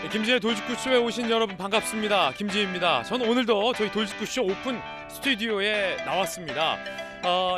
김지의 돌직구쇼에 오신 여러분 반갑습니다. 김지입니다. 저는 오늘도 저희 돌직구쇼 오픈 스튜디오에 나왔습니다.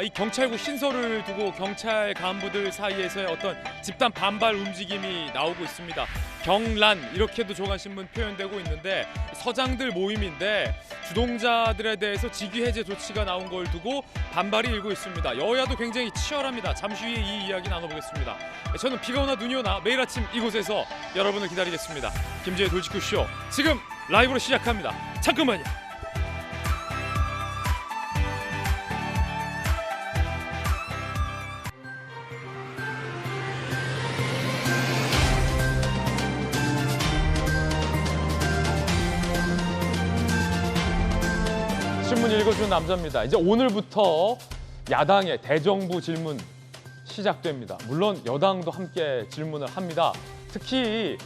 이 경찰국 신설을 두고 경찰 간부들 사이에서의 어떤 집단 반발 움직임이 나오고 있습니다. 경란 이렇게도 조간신문 표현되고 있는데 서장들 모임인데 주동자들에 대해서 직위 해제 조치가 나온 걸 두고 반발이 일고 있습니다. 여야도 굉장히 치열합니다. 잠시 후에 이 이야기 나눠보겠습니다. 저는 비가 오나 눈이 오나 매일 아침 이곳에서 여러분을 기다리겠습니다. 김지의 돌직구쇼 지금 라이브로 시작합니다. 잠깐만요. 신문 읽어주는 남자입니다. 이제 오늘부터 야당의 대정부 질문 시작됩니다. 물론 여당도 함께 질문을 합니다. 특히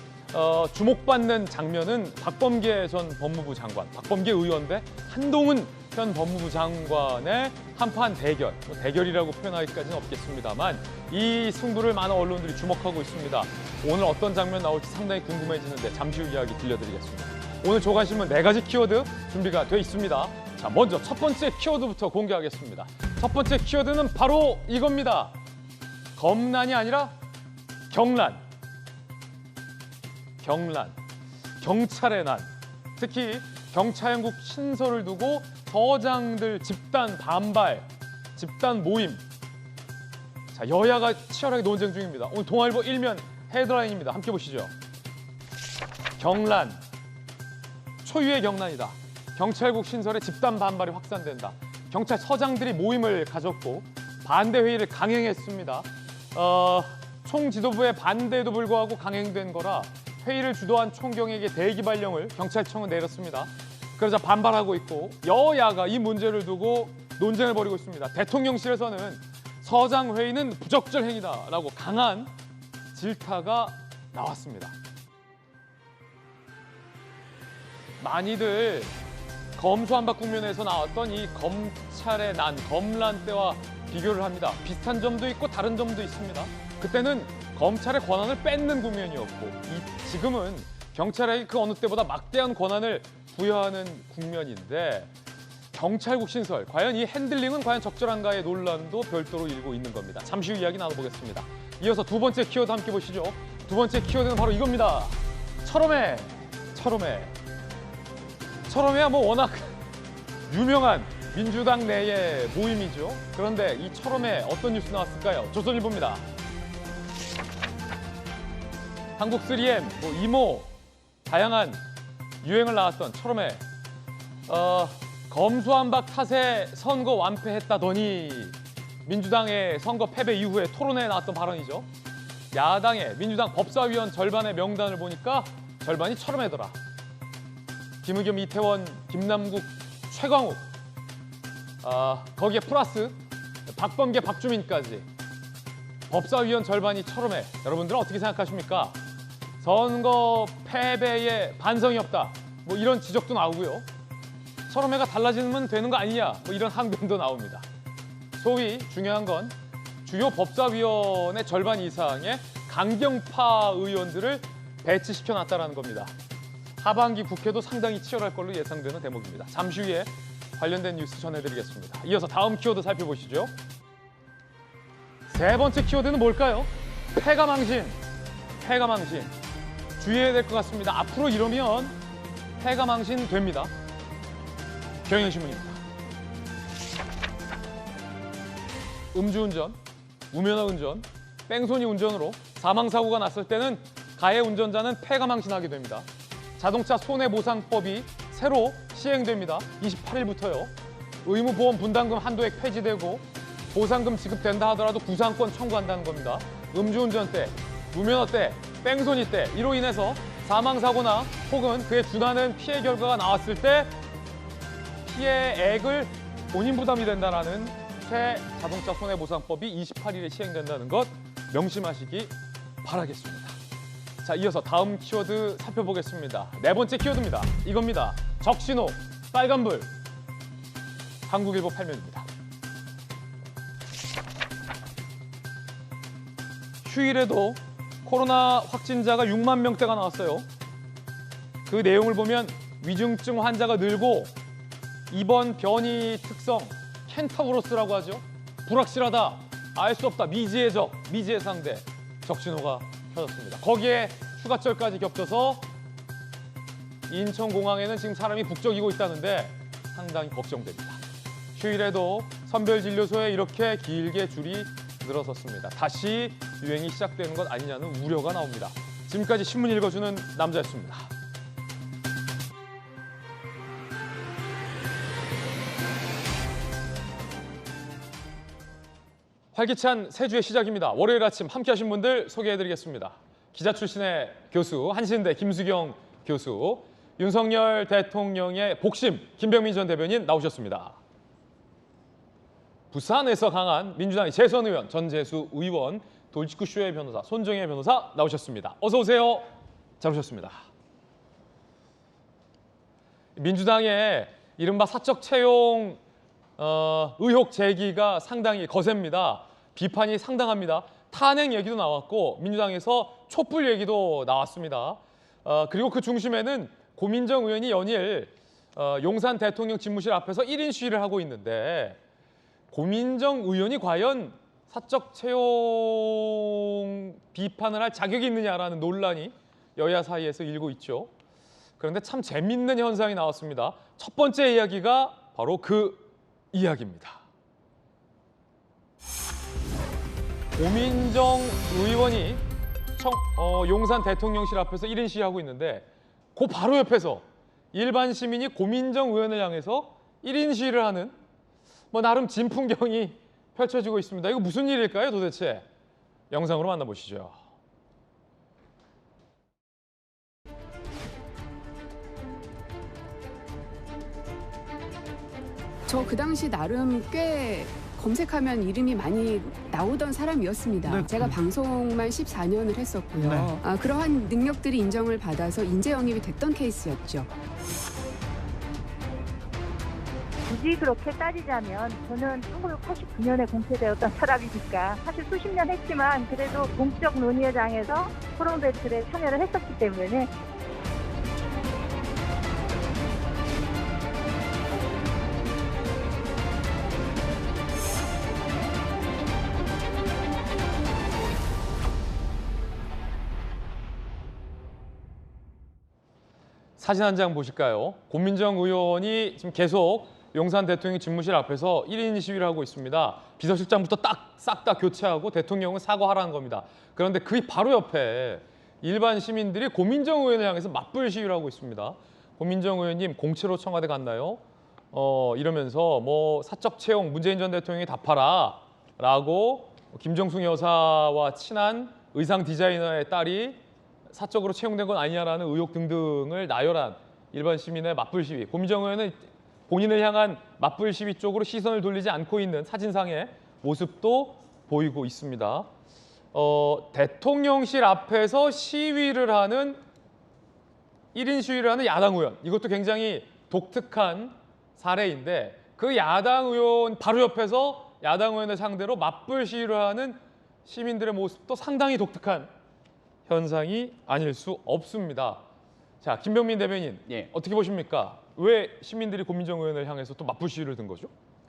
주목받는 장면은 박범계 전 법무부 장관, 박범계 의원 대 한동훈 현 법무부 장관의 한판 대결. 대결이라고 표현하기까지는 없겠습니다만 이 승부를 많은 언론들이 주목하고 있습니다. 오늘 어떤 장면 나올지 상당히 궁금해지는데 잠시 후 이야기 들려드리겠습니다. 오늘 조간신문 4가지 키워드 준비가 돼 있습니다. 자, 먼저 첫 번째 키워드부터 공개하겠습니다. 첫 번째 키워드는 바로 이겁니다. 검란이 아니라 경란. 경란. 경찰의 난. 특히 경찰국 신설을 두고 서장들 집단 반발, 집단 모임. 자, 여야가 치열하게 논쟁 중입니다. 오늘 동아일보 1면 헤드라인입니다. 함께 보시죠. 경란. 초유의 경란이다. 경찰국 신설에 집단 반발이 확산된다. 경찰 서장들이 모임을 가졌고 반대 회의를 강행했습니다. 총 지도부의 반대에도 불구하고 강행된 거라 회의를 주도한 총경에게 대기 발령을 경찰청은 내렸습니다. 그러자 반발하고 있고 여야가 이 문제를 두고 논쟁을 벌이고 있습니다. 대통령실에서는 서장 회의는 부적절 행위다라고 강한 질타가 나왔습니다. 많이들 검수한박 국면에서 나왔던 이 검찰의 난, 검란 때와 비교를 합니다. 비슷한 점도 있고 다른 점도 있습니다. 그때는 검찰의 권한을 뺏는 국면이었고 지금은 경찰에게 그 어느 때보다 막대한 권한을 부여하는 국면인데 경찰국 신설, 과연 이 핸들링은 과연 적절한가의 논란도 별도로 일고 있는 겁니다. 잠시 후 이야기 나눠보겠습니다. 이어서 두 번째 키워드 함께 보시죠. 두 번째 키워드는 바로 이겁니다. 철험해, 철험해. 철험해야 뭐 워낙 유명한 민주당 내의 모임이죠. 그런데 이 철험에 어떤 뉴스 나왔을까요? 조선일보입니다. 한국 3M, 이모, 다양한 유행을 나왔던 철험에 검수한박 탓에 선거 완패했다더니 민주당의 선거 패배 이후에 토론회에 나왔던 발언이죠. 야당의 민주당 법사위원 절반의 명단을 보니까 절반이 철험해더라. 김의겸, 이태원, 김남국, 최광욱 거기에 플러스 박범계, 박주민까지 법사위원 절반이 철험해. 여러분들은 어떻게 생각하십니까? 선거 패배에 반성이 없다. 이런 지적도 나오고요. 철험해가 달라지면 되는 거 아니냐. 이런 항변도 나옵니다. 소위 중요한 건 주요 법사위원의 절반 이상의 강경파 의원들을 배치시켜놨다는 겁니다. 하반기 국회도 상당히 치열할 걸로 예상되는 대목입니다. 잠시 후에 관련된 뉴스 전해드리겠습니다. 이어서 다음 키워드 살펴보시죠. 세 번째 키워드는 뭘까요? 패가망신. 패가망신. 주의해야 될 것 같습니다. 앞으로 이러면 패가망신 됩니다. 경향신문입니다. 음주운전, 무면허 운전, 뺑소니 운전으로 사망사고가 났을 때는 가해 운전자는 패가망신하게 됩니다. 자동차 손해보상법이 새로 시행됩니다. 28일부터요. 의무보험 분담금 한도액 폐지되고 보상금 지급된다 하더라도 구상권 청구한다는 겁니다. 음주운전 때, 무면허 때, 뺑소니 때 이로 인해서 사망사고나 혹은 그에 준하는 피해 결과가 나왔을 때 피해액을 본인 부담이 된다는 새 자동차 손해보상법이 28일에 시행된다는 것 명심하시기 바라겠습니다. 자, 이어서 다음 키워드 살펴보겠습니다. 네 번째 키워드입니다. 이겁니다. 적신호, 빨간불. 한국일보 8면입니다. 휴일에도 코로나 확진자가 6만 명대가 나왔어요. 그 내용을 보면 위중증 환자가 늘고 이번 변이 특성 켄타우로스라고 하죠. 불확실하다, 알 수 없다, 미지의 적, 미지의 상대, 적신호가 켜졌습니다. 거기에 휴가철까지 겹쳐서 인천공항에는 지금 사람이 북적이고 있다는데 상당히 걱정됩니다. 휴일에도 선별진료소에 이렇게 길게 줄이 늘어섰습니다. 다시 유행이 시작되는 것 아니냐는 우려가 나옵니다. 지금까지 신문 읽어주는 남자였습니다. 활기찬 새 주의 시작입니다. 월요일 아침 함께하신 분들 소개해드리겠습니다. 기자 출신의 교수, 한신대 김수경 교수, 윤석열 대통령의 복심 김병민 전 대변인 나오셨습니다. 부산에서 강한 민주당의 재선 의원, 전재수 의원, 돌직구쇼의 변호사, 손정혜 변호사 나오셨습니다. 어서 오세요. 잘 오셨습니다. 민주당의 이른바 사적 채용 의혹 제기가 상당히 거셉니다. 비판이 상당합니다. 탄핵 얘기도 나왔고 민주당에서 촛불 얘기도 나왔습니다. 그리고 그 중심에는 고민정 의원이 연일 용산 대통령 집무실 앞에서 1인 시위를 하고 있는데 고민정 의원이 과연 사적 채용 비판을 할 자격이 있느냐라는 논란이 여야 사이에서 일고 있죠. 그런데 참 재밌는 현상이 나왔습니다. 첫 번째 이야기가 바로 그 이야기입니다. 고민정 의원이 용산 대통령실 앞에서 1인 시위하고 있는데 그 바로 옆에서 일반 시민이 고민정 의원을 향해서 1인 시위를 하는 나름 진풍경이 펼쳐지고 있습니다. 이거 무슨 일일까요, 도대체? 영상으로 만나보시죠. 저 그 당시 나름 꽤 검색하면 이름이 많이 나오던 사람이었습니다. 네. 제가 방송만 14년을 했었고요. 네. 그러한 능력들이 인정을 받아서 인재 영입이 됐던 케이스였죠. 굳이 그렇게 따지자면 저는 1989년에 공채되었던 사람이니까 사실 수십 년 했지만 그래도 공적 논의의 장에서 토론 배틀에 참여를 했었기 때문에 사진 한 장 보실까요? 고민정 의원이 지금 계속 용산 대통령 집무실 앞에서 1인 시위를 하고 있습니다. 비서실장부터 싹 다 교체하고 대통령은 사과하라는 겁니다. 그런데 그 바로 옆에 일반 시민들이 고민정 의원을 향해서 맞불 시위를 하고 있습니다. 고민정 의원님 공채로 청와대 갔나요? 이러면서 사적 채용 문재인 전 대통령이 답하라 라고 김정숙 여사와 친한 의상 디자이너의 딸이 사적으로 채용된 건 아니냐라는 의혹 등등을 나열한 일반 시민의 맞불 시위. 고민정 의원은 본인을 향한 맞불 시위 쪽으로 시선을 돌리지 않고 있는 사진상의 모습도 보이고 있습니다. 대통령실 앞에서 시위를 하는 1인 시위를 하는 야당 의원. 이것도 굉장히 독특한 사례인데 그 야당 의원 바로 옆에서 야당 의원을 상대로 맞불 시위를 하는 시민들의 모습도 상당히 독특한 현상이 아닐 수 없습니다. 자, 김병민 대변인, 예. 어떻게 보십니까? 왜 시민들이 고민정 의원을 향해서 또 맞불 시위를 든 거죠?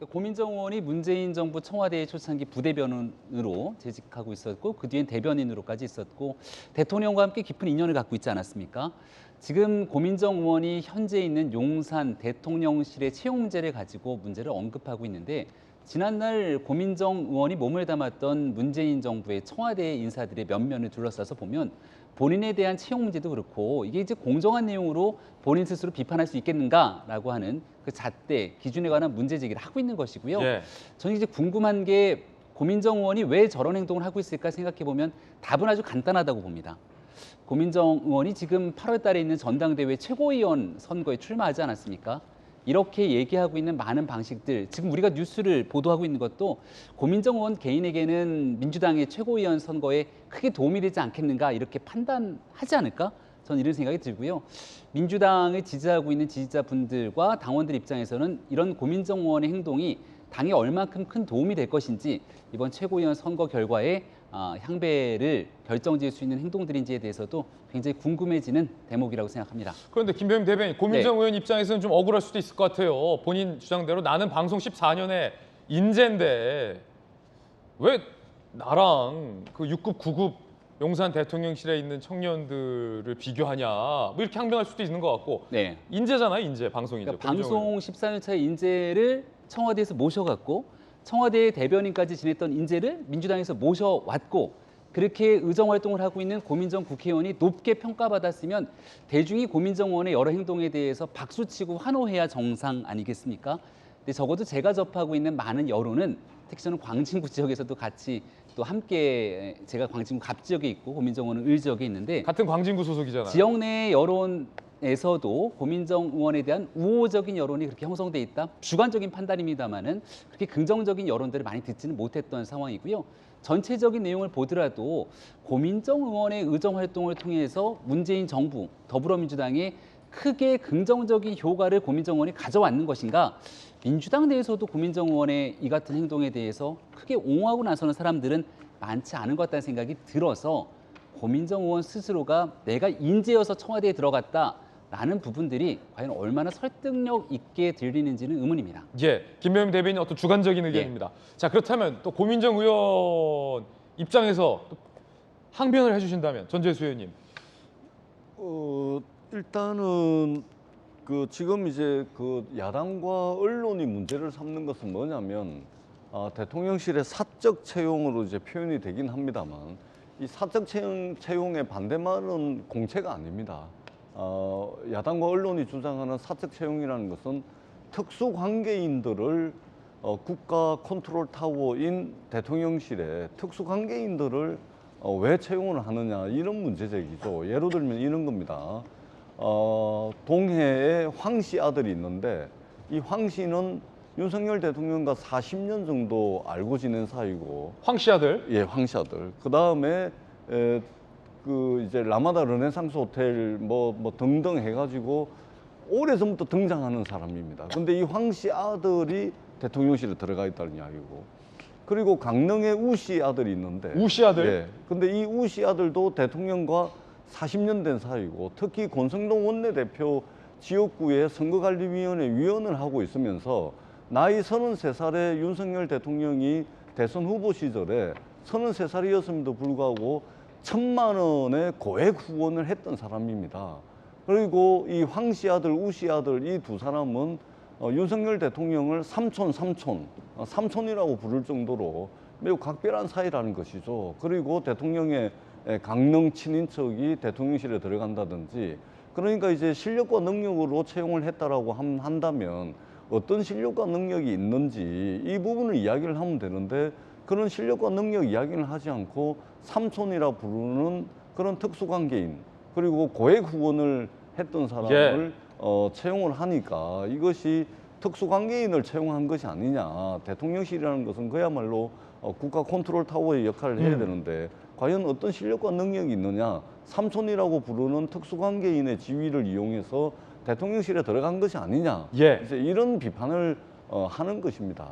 고민정 의원이 문재인 정부 청와대 초창기 부대변인으로 재직하고 있었고 그 뒤엔 대변인으로까지 있었고 대통령과 함께 깊은 인연을 갖고 있지 않았습니까? 지금 고민정 의원이 현재 있는 용산 대통령실의 채용 문제를 가지고 문제를 언급하고 있는데 지난날 고민정 의원이 몸을 담았던 문재인 정부의 청와대 인사들의 면면을 둘러싸서 보면 본인에 대한 채용 문제도 그렇고 이게 이제 공정한 내용으로 본인 스스로 비판할 수 있겠는가라고 하는 그 잣대, 기준에 관한 문제 제기를 하고 있는 것이고요. 예. 저는 이제 궁금한 게 고민정 의원이 왜 저런 행동을 하고 있을까 생각해 보면 답은 아주 간단하다고 봅니다. 고민정 의원이 지금 8월 달에 있는 전당대회 최고위원 선거에 출마하지 않았습니까? 이렇게 얘기하고 있는 많은 방식들, 지금 우리가 뉴스를 보도하고 있는 것도 고민정 의원 개인에게는 민주당의 최고위원 선거에 크게 도움이 되지 않겠는가 이렇게 판단하지 않을까? 저는 이런 생각이 들고요. 민주당을 지지하고 있는 지지자분들과 당원들 입장에서는 이런 고민정 의원의 행동이 당에 얼만큼 큰 도움이 될 것인지 이번 최고위원 선거 결과에 향배를 결정지을 수 있는 행동들인지에 대해서도 굉장히 궁금해지는 대목이라고 생각합니다. 그런데 김병임 대변인, 고민정 네. 의원 입장에서는 좀 억울할 수도 있을 것 같아요. 본인 주장대로 나는 방송 14년의 인재인데 왜 나랑 그 6급, 9급 용산 대통령실에 있는 청년들을 비교하냐, 뭐 이렇게 항변할 수도 있는 것 같고. 네. 인재잖아요, 인재, 방송 인재. 그러니까 방송 14년 차의 인재를 청와대에서 모셔갔고 청와대 대변인까지 지냈던 인재를 민주당에서 모셔왔고 그렇게 의정 활동을 하고 있는 고민정 국회의원이 높게 평가받았으면 대중이 고민정 의원의 여러 행동에 대해서 박수치고 환호해야 정상 아니겠습니까? 근데 적어도 제가 접하고 있는 많은 여론은 특히 저는 광진구 지역에서도 같이 또 함께 제가 광진구 갑 지역에 있고 고민정 의원은 을 지역에 있는데 같은 광진구 소속이잖아요. 지역 내 여론에서도 고민정 의원에 대한 우호적인 여론이 그렇게 형성돼 있다. 주관적인 판단입니다만은 그렇게 긍정적인 여론들을 많이 듣지는 못했던 상황이고요. 전체적인 내용을 보더라도 고민정 의원의 의정 활동을 통해서 문재인 정부, 더불어민주당에 크게 긍정적인 효과를 고민정 의원이 가져왔는 것인가? 민주당 내에서도 고민정 의원의 이 같은 행동에 대해서 크게 옹호하고 나서는 사람들은 많지 않은 것 같다는 생각이 들어서 고민정 의원 스스로가 내가 인재여서 청와대에 들어갔다라는 부분들이 과연 얼마나 설득력 있게 들리는지는 의문입니다. 예, 김병임 대변인 어떤 주관적인 의견입니다. 자, 그렇다면 또 고민정 의원 입장에서 또 항변을 해주신다면 전재수 의원님. 일단은 그 지금 이제 그 야당과 언론이 문제를 삼는 것은 뭐냐면 대통령실의 사적 채용으로 이제 표현이 되긴 합니다만 이 사적 채용의 반대말은 공채가 아닙니다. 야당과 언론이 주장하는 사적 채용이라는 것은 특수관계인들을 국가 컨트롤 타워인 대통령실에 특수관계인들을 왜 채용을 하느냐 이런 문제 제기죠. 예를 들면 이런 겁니다. 동해에 황 씨 아들이 있는데 이 황 씨는 윤석열 대통령과 40년 정도 알고 지낸 사이고 황 씨 아들. 예, 황 씨 아들. 그 다음에 그 이제 라마다 르네상스 호텔 뭐 등등 해가지고 오래전부터 등장하는 사람입니다. 근데 이 황 씨 아들이 대통령실에 들어가 있다는 이야기고 그리고 강릉에 우 씨 아들이 있는데 우 씨 아들. 예. 근데 이 우 씨 아들도 대통령과 40년 된 사이고 특히 권성동 원내대표 지역구의 선거관리위원회 위원을 하고 있으면서 나이 33살의 윤석열 대통령이 대선 후보 시절에 33살이었음에도 불구하고 1,000만 원의 고액 후원을 했던 사람입니다. 그리고 이 황 씨 아들, 우 씨 아들 이 두 사람은 윤석열 대통령을 삼촌이라고 부를 정도로 매우 각별한 사이라는 것이죠. 그리고 대통령의 강릉 친인척이 대통령실에 들어간다든지 그러니까 이제 실력과 능력으로 채용을 했다라고 한다면 어떤 실력과 능력이 있는지 이 부분을 이야기를 하면 되는데 그런 실력과 능력 이야기를 하지 않고 삼촌이라 부르는 그런 특수관계인 그리고 고액 후원을 했던 사람을 채용을 하니까 이것이 특수관계인을 채용한 것이 아니냐. 대통령실이라는 것은 그야말로 국가 컨트롤 타워의 역할을 해야 되는데 과연 어떤 실력과 능력이 있느냐. 삼촌이라고 부르는 특수관계인의 지위를 이용해서 대통령실에 들어간 것이 아니냐. 예. 이제 이런 비판을 하는 것입니다.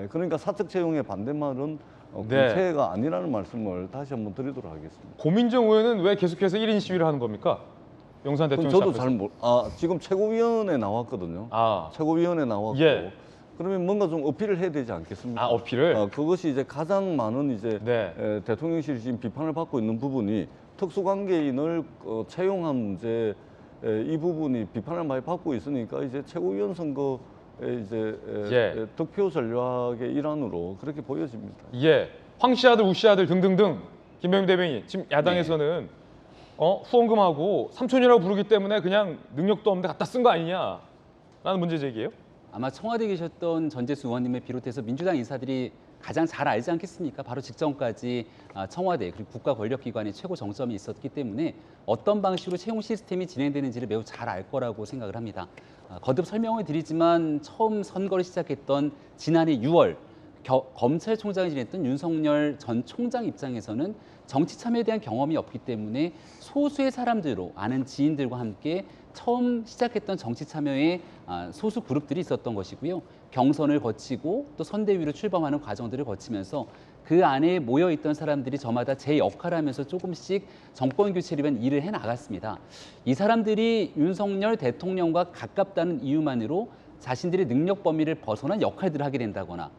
그러니까 사적 채용의 반대말은 공채가 아니라는 말씀을 다시 한번 드리도록 하겠습니다. 고민정 의원은 왜 계속해서 1인 시위를 하는 겁니까? 용산 그럼 대통령 저도 잘 지금 최고위원회 나왔거든요. 최고위원회 나왔고 예. 그러면 뭔가 좀 어필을 해야 되지 않겠습니까? 어필을? 그것이 이제 가장 많은 이제 네. 대통령실이 지금 비판을 받고 있는 부분이 특수관계인을 채용한 문제 이 부분이 비판을 많이 받고 있으니까 이제 최고위원 선거에 이제 득표 전략의 일환으로 그렇게 보여집니다. 예. 황 씨 아들, 우 씨 아들 등등등 김병임 대변인 지금 야당에서는 후원금하고 삼촌이라고 부르기 때문에 그냥 능력도 없는데 갖다 쓴 거 아니냐라는 문제 제기예요? 아마 청와대에 계셨던 전재수 의원님을 비롯해서 민주당 인사들이 가장 잘 알지 않겠습니까? 바로 직전까지 청와대 그리고 국가 권력기관의 최고 정점이 있었기 때문에 어떤 방식으로 채용 시스템이 진행되는지를 매우 잘 알 거라고 생각을 합니다. 거듭 설명을 드리지만 처음 선거를 시작했던 지난해 6월 검찰총장이 지냈던 윤석열 전 총장 입장에서는 정치 참여에 대한 경험이 없기 때문에 소수의 사람들로 아는 지인들과 함께 처음 시작했던 정치 참여에 소수 그룹들이 있었던 것이고요. 경선을 거치고 또 선대위로 출범하는 과정들을 거치면서 그 안에 모여있던 사람들이 저마다 제 역할을 하면서 조금씩 정권 교체를 위한 일을 해나갔습니다. 이 사람들이 윤석열 대통령과 가깝다는 이유만으로 자신들의 능력 범위를 벗어난 역할들을 하게 된다거나,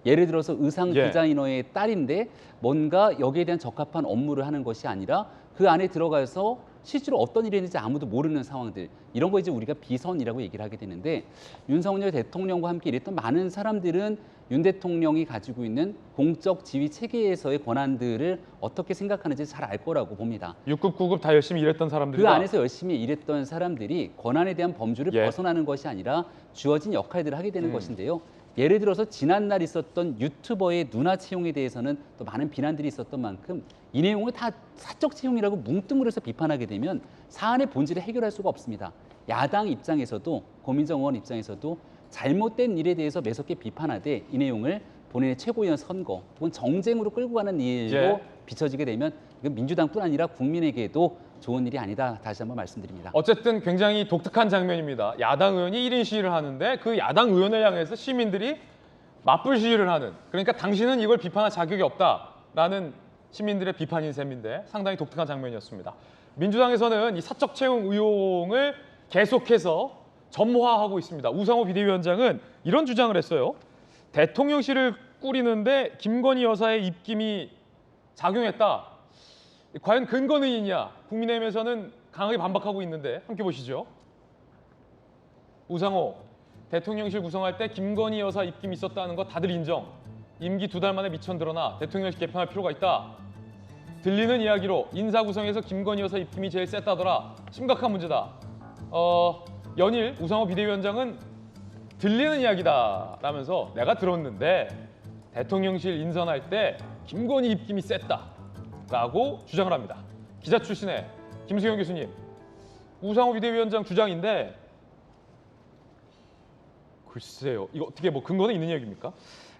예를 들어서 의상 예. 디자이너의 딸인데 뭔가 여기에 대한 적합한 업무를 하는 것이 아니라 그 안에 들어가서 실제로 어떤 일이 있는지 아무도 모르는 상황들, 이런 거 이제 우리가 비선이라고 얘기를 하게 되는데, 윤석열 대통령과 함께 일했던 많은 사람들은 윤 대통령이 가지고 있는 공적 지휘 체계에서의 권한들을 어떻게 생각하는지 잘 알 거라고 봅니다. 6급, 9급 다 열심히 일했던 사람들이다. 그 안에서 열심히 일했던 사람들이 권한에 대한 범주를 예. 벗어나는 것이 아니라 주어진 역할들을 하게 되는 것인데요. 예를 들어서 지난날 있었던 유튜버의 누나 채용에 대해서는 또 많은 비난들이 있었던 만큼 이 내용을 다 사적 채용이라고 뭉뚱그려서 비판하게 되면 사안의 본질을 해결할 수가 없습니다. 야당 입장에서도 고민정 의원 입장에서도 잘못된 일에 대해서 매섭게 비판하되 이 내용을 본인의 최고위원 선거 혹은 정쟁으로 끌고 가는 일로 예. 비춰지게 되면 이건 민주당뿐 아니라 국민에게도 좋은 일이 아니다. 다시 한번 말씀드립니다. 어쨌든 굉장히 독특한 장면입니다. 야당 의원이 1인 시위를 하는데 그 야당 의원을 향해서 시민들이 맞불 시위를 하는, 그러니까 당신은 이걸 비판할 자격이 없다라는 시민들의 비판인 셈인데 상당히 독특한 장면이었습니다. 민주당에서는 이 사적 채용 의혹을 계속해서 점화하고 있습니다. 우상호 비대위원장은 이런 주장을 했어요. 대통령실을 꾸리는데 김건희 여사의 입김이 작용했다. 과연 근거는 있냐? 국민의힘에서는 강하게 반박하고 있는데 함께 보시죠. 우상호, 대통령실 구성할 때 김건희 여사 입김이 있었다는 거 다들 인정. 임기 2달 만에 미천 드러나 대통령실 개편할 필요가 있다. 들리는 이야기로 인사 구성에서 김건희 여사 입김이 제일 셌다더라. 심각한 문제다. 연일 우상호 비대위원장은 들리는 이야기다 라면서 내가 들었는데 대통령실 인선할 때 김건희 입김이 셌다 라고 주장을 합니다. 기자 출신의 김수영 교수님, 우상호 비대위원장 주장인데 글쎄요, 이거 어떻게 뭐 근거는 있는 이야기입니까?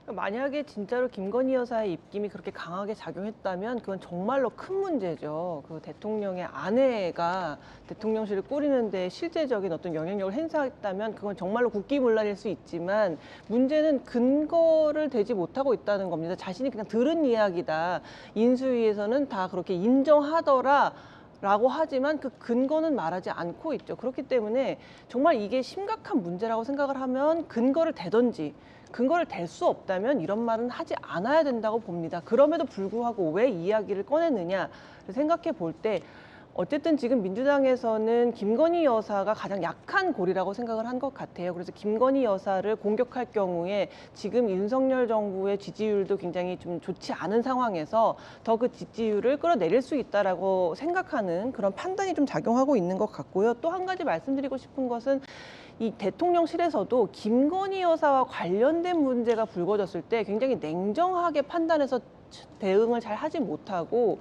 만약에 진짜로 김건희 여사의 입김이 그렇게 강하게 작용했다면 그건 정말로 큰 문제죠. 그 대통령의 아내가 대통령실을 꾸리는데 실제적인 어떤 영향력을 행사했다면 그건 정말로 국기문란일 수 있지만, 문제는 근거를 대지 못하고 있다는 겁니다. 자신이 그냥 들은 이야기다. 인수위에서는 다 그렇게 인정하더라. 라고 하지만 그 근거는 말하지 않고 있죠. 그렇기 때문에 정말 이게 심각한 문제라고 생각을 하면 근거를 대던지, 근거를 댈 수 없다면 이런 말은 하지 않아야 된다고 봅니다. 그럼에도 불구하고 왜 이야기를 꺼냈느냐를 생각해 볼 때, 어쨌든 지금 민주당에서는 김건희 여사가 가장 약한 고리라고 생각을 한 것 같아요. 그래서 김건희 여사를 공격할 경우에 지금 윤석열 정부의 지지율도 굉장히 좀 좋지 않은 상황에서 더 그 지지율을 끌어내릴 수 있다라고 생각하는 그런 판단이 좀 작용하고 있는 것 같고요. 또 한 가지 말씀드리고 싶은 것은, 이 대통령실에서도 김건희 여사와 관련된 문제가 불거졌을 때 굉장히 냉정하게 판단해서 대응을 잘 하지 못하고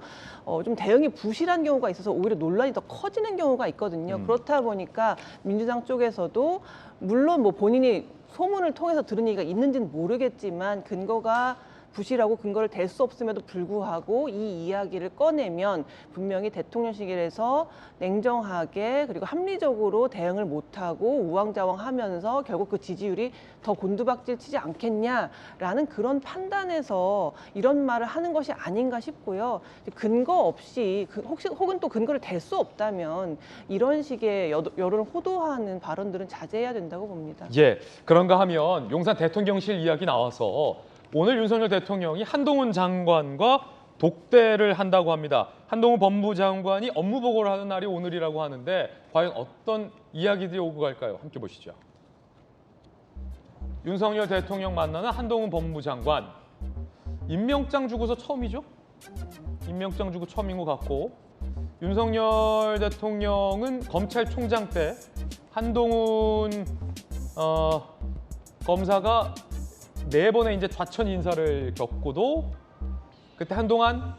좀 대응이 부실한 경우가 있어서 오히려 논란이 더 커지는 경우가 있거든요. 그렇다 보니까 민주당 쪽에서도 물론 뭐 본인이 소문을 통해서 들은 얘기가 있는지는 모르겠지만 근거가 부실하고 근거를 댈 수 없음에도 불구하고 이 이야기를 꺼내면 분명히 대통령실에서 냉정하게 그리고 합리적으로 대응을 못하고 우왕좌왕하면서 결국 그 지지율이 더 곤두박질 치지 않겠냐라는 그런 판단에서 이런 말을 하는 것이 아닌가 싶고요. 근거 없이 혹은 또 근거를 댈 수 없다면 이런 식의 여론을 호도하는 발언들은 자제해야 된다고 봅니다. 예, 그런가 하면 용산 대통령실 이야기 나와서 오늘 윤석열 대통령이 한동훈 장관과 독대를 한다고 합니다. 한동훈 법무장관이 업무 보고를 하는 날이 오늘이라고 하는데 과연 어떤 이야기들이 오고 갈까요? 함께 보시죠. 윤석열 대통령 만나는 한동훈 법무장관. 임명장 주고서 처음이죠? 임명장 주고 처음인 것 같고, 윤석열 대통령은 검찰총장 때 한동훈 검사가 4번의 이제 좌천 인사를 겪고도 그때 한동안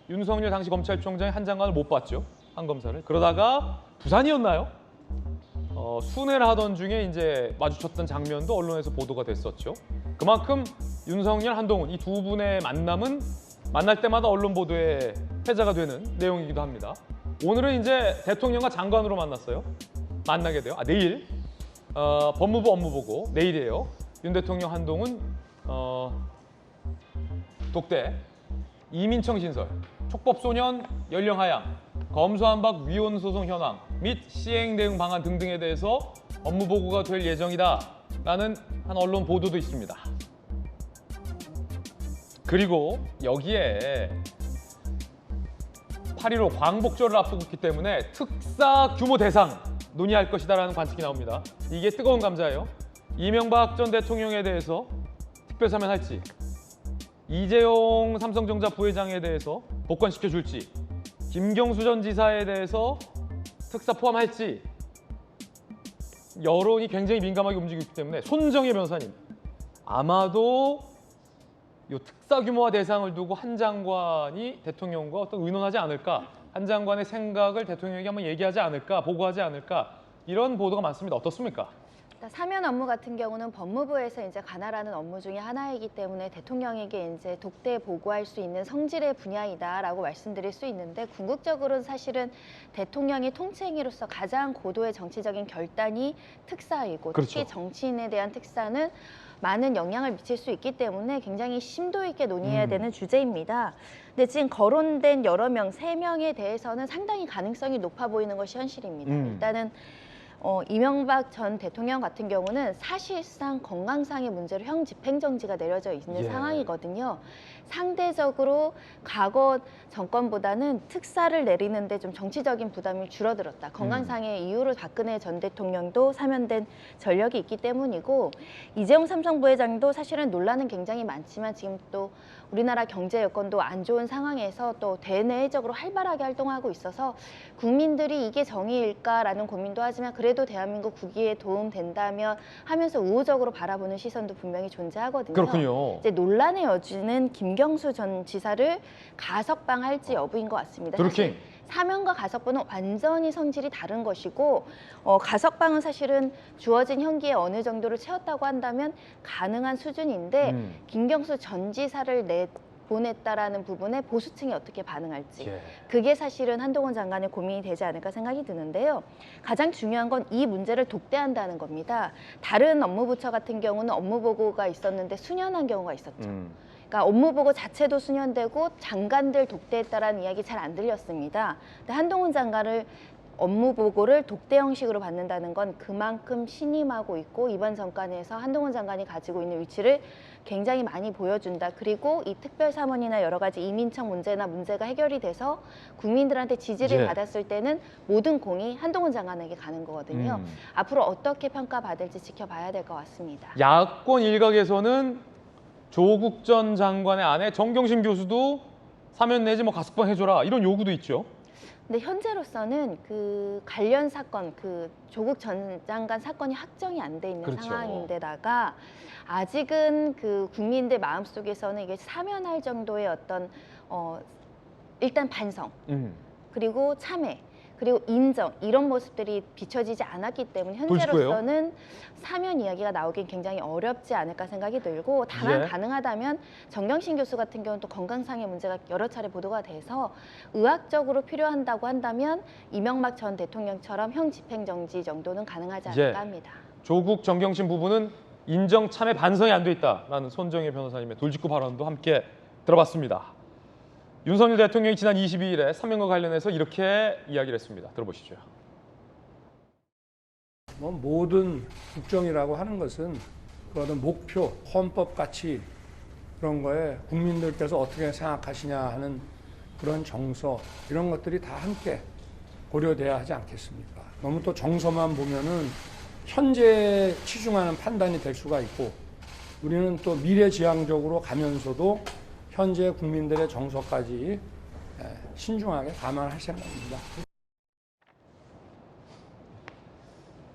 윤석열 당시 검찰총장의 한 장관을 못 봤죠. 한 검사를. 그러다가 부산이었나요? 순회를 하던 중에 이제 마주쳤던 장면도 언론에서 보도가 됐었죠. 그만큼 윤석열, 한동훈 이 두 분의 만남은 만날 때마다 언론 보도에 회자가 되는 내용이기도 합니다. 오늘은 이제 대통령과 장관으로 만났어요. 만나게 돼요. 내일 법무부 업무 보고 내일이에요. 윤 대통령, 한동훈 독대, 이민청 신설, 촉법소년 연령 하향, 검수한박 위헌 소송 현황 및 시행 대응 방안 등등에 대해서 업무 보고가 될 예정이다라는 한 언론 보도도 있습니다. 그리고 여기에 8.15 광복절을 앞두고 있기 때문에 특사 규모 대상 논의할 것이다라는 관측이 나옵니다. 이게 뜨거운 감자예요. 이명박 전 대통령에 대해서 특별사면할지, 이재용 삼성전자 부회장에 대해서 복권시켜줄지, 김경수 전 지사에 대해서 특사 포함할지 여론이 굉장히 민감하게 움직이고 있기 때문에 손정혜 변호사님, 아마도 이 특사 규모화 대상을 두고 한 장관이 대통령과 어떤 의논하지 않을까, 한 장관의 생각을 대통령에게 한번 얘기하지 않을까, 보고하지 않을까, 이런 보도가 많습니다. 어떻습니까? 사면 업무 같은 경우는 법무부에서 이제 관할하는 업무 중에 하나이기 때문에 대통령에게 이제 독대 보고할 수 있는 성질의 분야이다라고 말씀드릴 수 있는데, 궁극적으로는 사실은 대통령이 통치행위로서 가장 고도의 정치적인 결단이 특사이고, 그렇죠. 특히 정치인에 대한 특사는 많은 영향을 미칠 수 있기 때문에 굉장히 심도 있게 논의해야 되는 주제입니다. 근데 지금 거론된 여러 명, 3명에 대해서는 상당히 가능성이 높아 보이는 것이 현실입니다. 일단은 이명박 전 대통령 같은 경우는 사실상 건강상의 문제로 형 집행정지가 내려져 있는 상황이거든요. 상대적으로 과거 정권보다는 특사를 내리는데 좀 정치적인 부담이 줄어들었다. 건강상의 이유로 박근혜 전 대통령도 사면된 전력이 있기 때문이고, 이재용 삼성 부회장도 사실은 논란은 굉장히 많지만 지금 또 우리나라 경제 여건도 안 좋은 상황에서 또 대내적으로 활발하게 활동하고 있어서 국민들이 이게 정의일까라는 고민도 하지만 그래도 대한민국 국위에 도움된다면 하면서 우호적으로 바라보는 시선도 분명히 존재하거든요. 그렇군요. 이제 논란의 여지는 김경수 전 지사를 가석방할지 여부인 것 같습니다. 드루킹. 사면과 가석방은 완전히 성질이 다른 것이고, 가석방은 사실은 주어진 형기에 어느 정도를 채웠다고 한다면 가능한 수준인데, 김경수 전 지사를 보냈다라는 부분에 보수층이 어떻게 반응할지, 그게 사실은 한동훈 장관의 고민이 되지 않을까 생각이 드는데요. 가장 중요한 건 이 문제를 독대한다는 겁니다. 다른 업무부처 같은 경우는 업무보고가 있었는데 수년한 경우가 있었죠. 그러니까 업무보고 자체도 수년되고 장관들 독대했다라는 이야기 잘 안 들렸습니다. 근데 한동훈 장관을 업무보고를 독대 형식으로 받는다는 건 그만큼 신임하고 있고, 이번 정권에서 한동훈 장관이 가지고 있는 위치를 굉장히 많이 보여준다. 그리고 이 특별사면이나 여러 가지 이민청 문제가 해결이 돼서 국민들한테 지지를 받았을 때는 모든 공이 한동훈 장관에게 가는 거거든요. 앞으로 어떻게 평가받을지 지켜봐야 될 것 같습니다. 야권 일각에서는 조국 전 장관의 아내 정경심 교수도 사면 내지 뭐 가석방 해줘라, 이런 요구도 있죠. 근데 현재로서는 그 관련 사건, 그 조국 전 장관 사건이 확정이 안 돼 있는 상황인데다가 아직은 그 국민들 마음속에서는 이게 사면할 정도의 어떤 일단 반성, 그리고 참회, 그리고 인정, 이런 모습들이 비춰지지 않았기 때문에 현재로서는 사면 이야기가 나오긴 굉장히 어렵지 않을까 생각이 들고, 다만 가능하다면 정경심 교수 같은 경우는 또 건강상의 문제가 여러 차례 보도가 돼서 의학적으로 필요한다고 한다면 이명박 전 대통령처럼 형 집행정지 정도는 가능하지 않을까 합니다. 조국 정경심 부부는 인정, 참회, 반성이 안 돼 있다라는 손정혜 변호사님의 돌직구 발언도 함께 들어봤습니다. 윤석열 대통령이 지난 22일에 사면과 관련해서 이렇게 이야기를 했습니다. 들어보시죠. 모든 국정이라고 하는 것은 그 어떤 목표, 헌법 가치 그런 거에 국민들께서 어떻게 생각하시냐 하는 그런 정서, 이런 것들이 다 함께 고려돼야 하지 않겠습니까? 너무 또 정서만 보면은 현재에 치중하는 판단이 될 수가 있고, 우리는 또 미래지향적으로 가면서도 현재 국민들의 정서까지 신중하게 감안할 생각입니다.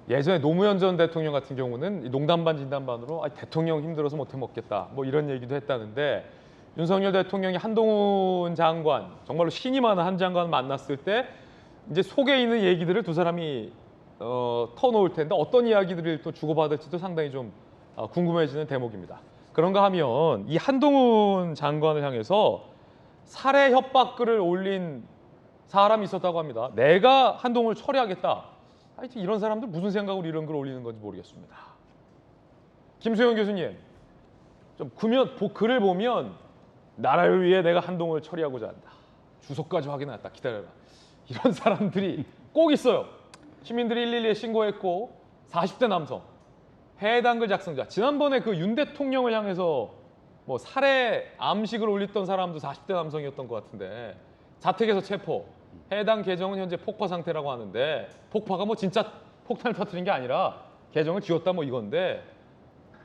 예전에 노무현 전 대통령 같은 경우는 농담반 진담반으로 대통령 힘들어서 못 해먹겠다, 뭐 이런 얘기도 했다는데, 윤석열 대통령이 한동훈 장관, 정말로 신이 많은 한 장관 만났을 때 이제 속에 있는 얘기들을 두 사람이 터놓을 텐데, 어떤 이야기들을 또 주고받을지도 상당히 좀 궁금해지는 대목입니다. 그런가 하면 이 한동훈 장관을 향해서 살해 협박글을 올린 사람이 있었다고 합니다. 내가 한동훈을 처리하겠다. 하여튼 이런 사람들 무슨 생각으로 이런 글 올리는 건지 모르겠습니다. 김수영 교수님, 좀 글을 보면 나라를 위해 내가 한동훈을 처리하고자 한다. 주소까지 확인했다. 기다려라. 이런 사람들이 꼭 있어요. 시민들이 112에 신고했고 40대 남성, 해당 글 작성자. 지난번에 그 윤 대통령을 향해서 뭐 살해 암식을 올렸던 사람도 40대 남성이었던 것 같은데 자택에서 체포. 해당 계정은 현재 폭파 상태라고 하는데 폭파가 뭐 진짜 폭탄을 터뜨린 게 아니라 계정을 지웠다 뭐 이건데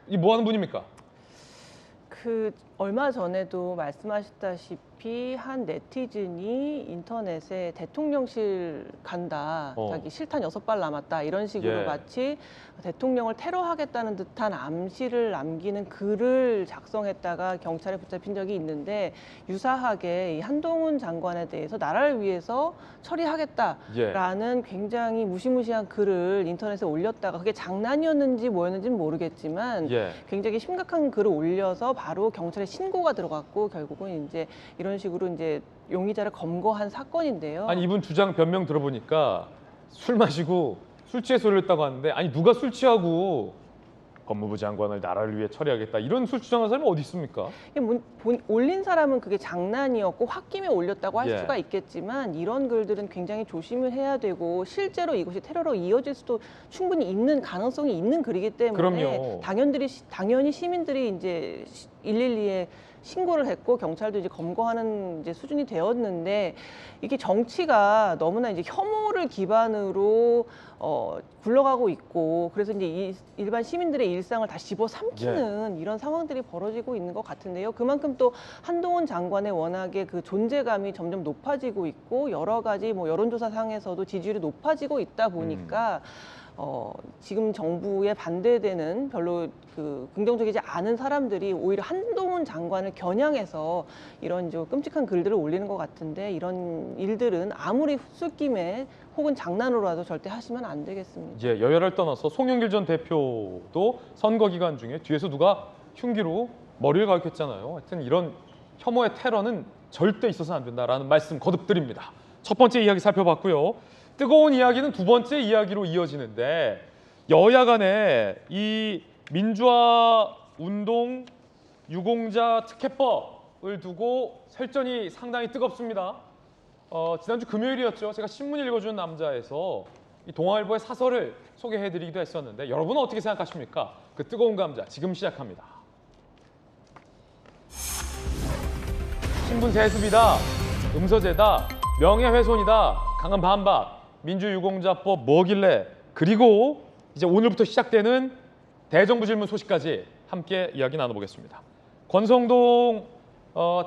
이 뭐 하는 분입니까? 그 얼마 전에도 말씀하셨다시피 한 네티즌이 인터넷에 대통령실 간다, 자기 실탄 6발 남았다 이런 식으로 예. 마치 대통령을 테러하겠다는 듯한 암시를 남기는 글을 작성했다가 경찰에 붙잡힌 적이 있는데 유사하게 이 한동훈 장관에 대해서 나라를 위해서 처리하겠다라는 굉장히 무시무시한 글을 인터넷에 올렸다가 그게 장난이었는지 뭐였는지는 모르겠지만 예. 굉장히 심각한 글을 올려서 바로 경찰에 신고가 들어갔고 결국은 이제 이런 식으로 이제 용의자를 검거한 사건인데요. 아니 이분 주장 변명 들어보니까 술 마시고 술 취해서 올렸다고 하는데 아니 누가 술 취하고 법무부 장관을 나라를 위해 처리하겠다 이런 술 주장하는 사람이 어디 있습니까? 올린 사람은 그게 장난이었고 홧김에 올렸다고 할 예. 수가 있겠지만 이런 글들은 굉장히 조심을 해야 되고 실제로 이것이 테러로 이어질 수도 충분히 있는 가능성이 있는 글이기 때문에 그럼요. 당연히 시민들이 이제 112에 신고를 했고 경찰도 이제 검거하는 이제 수준이 되었는데 이게 정치가 너무나 이제 혐오를 기반으로 굴러가고 있고 그래서 이제 일반 시민들의 일상을 다 집어삼키는 이런 상황들이 벌어지고 있는 것 같은데요. 그만큼 또 한동훈 장관의 워낙에 그 존재감이 점점 높아지고 있고 여러 가지 뭐 여론조사상에서도 지지율이 높아지고 있다 보니까 지금 정부에 반대되는 별로 그 긍정적이지 않은 사람들이 오히려 한동훈 장관을 겨냥해서 이런 좀 끔찍한 글들을 올리는 것 같은데 이런 일들은 아무리 술김에 혹은 장난으로라도 절대 하시면 안 되겠습니다. 예, 여야를 떠나서 송영길 전 대표도 선거 기간 중에 뒤에서 누가 흉기로 머리를 가격했잖아요. 하여튼 이런 혐오의 테러는 절대 있어서는 안 된다라는 말씀 거듭드립니다. 첫 번째 이야기 살펴봤고요. 뜨거운 이야기는 두 번째 이야기로 이어지는데 여야 간에 이 민주화 운동 유공자 특혜법을 두고 설전이 상당히 뜨겁습니다. 지난주 금요일이었죠. 제가 신문 읽어주는 남자에서 이 동아일보의 사설을 소개해드리기도 했었는데 여러분은 어떻게 생각하십니까? 그 뜨거운 감자 지금 시작합니다. 신분 세습이다, 음서제다, 명예훼손이다, 강한 반박, 민주유공자법 뭐길래 그리고 이제 오늘부터 시작되는 대정부 질문 소식까지 함께 이야기 나눠보겠습니다. 권성동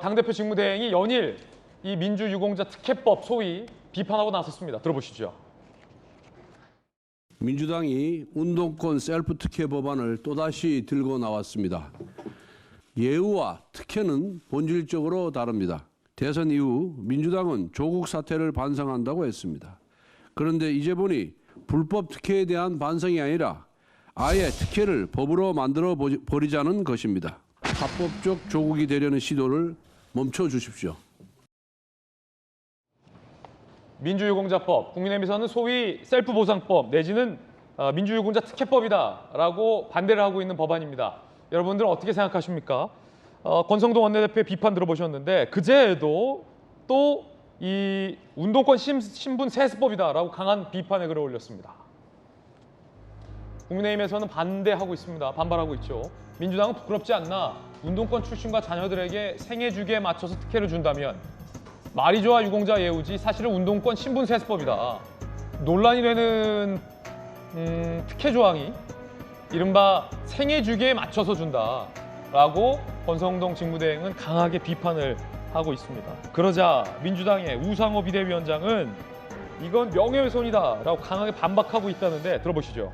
당대표 직무대행이 연일 이 민주유공자 특혜법 소위 비판하고 나섰습니다. 들어보시죠. 민주당이 운동권 셀프 특혜 법안을 또다시 들고 나왔습니다. 예우와 특혜는 본질적으로 다릅니다. 대선 이후 민주당은 조국 사태를 반성한다고 했습니다. 그런데 이제 보니 불법 특혜에 대한 반성이 아니라 아예 특혜를 법으로 만들어 버리자는 것입니다. 합법적 조국이 되려는 시도를 멈춰 주십시오. 민주유공자법, 국민의힘에서는 소위 셀프보상법 내지는 민주유공자 특혜법이다라고 반대를 하고 있는 법안입니다. 여러분들은 어떻게 생각하십니까? 권성동 원내대표의 비판 들어보셨는데 그제에도 또 이 운동권 신분 세습법이다라고 강한 비판의 글을 올렸습니다. 국민의힘에서는 반대하고 있습니다. 반발하고 있죠. 민주당은 부끄럽지 않나? 운동권 출신과 자녀들에게 생애주기에 맞춰서 특혜를 준다면 말이 좋아 유공자 예우지 사실은 운동권 신분 세습법이다. 논란이 되는 특혜 조항이 이른바 생애주기에 맞춰서 준다라고 권성동 직무대행은 강하게 비판을 하고 있습니다. 그러자 민주당의 우상호 비대위원장은 이건 명예훼손이다라고 강하게 반박하고 있다는데 들어보시죠.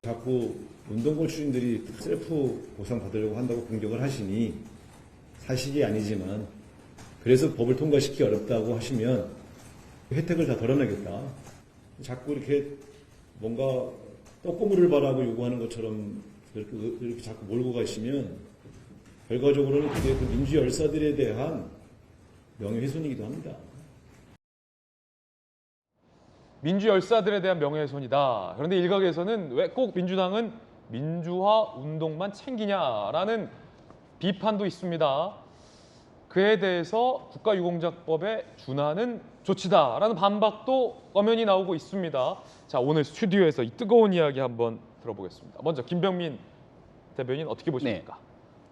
자꾸 운동권 출신들이 셀프 보상 받으려고 한다고 공격을 하시니 사실이 아니지만 그래서 법을 통과시키기 어렵다고 하시면 혜택을 다 덜어내겠다. 자꾸 이렇게 뭔가 떡고물을 바라고 요구하는 것처럼 이렇게 자꾸 몰고 가시면 결과적으로는 그게 그 민주 열사들에 대한 명예훼손이기도 합니다. 민주 열사들에 대한 명예훼손이다. 그런데 일각에서는 왜 꼭 민주당은 민주화 운동만 챙기냐라는 비판도 있습니다. 그에 대해서 국가유공자법에 준하는 조치다라는 반박도 엄연히 나오고 있습니다. 자, 오늘 스튜디오에서 이 뜨거운 이야기 한번 들어보겠습니다. 먼저 김병민 대변인 어떻게 보십니까?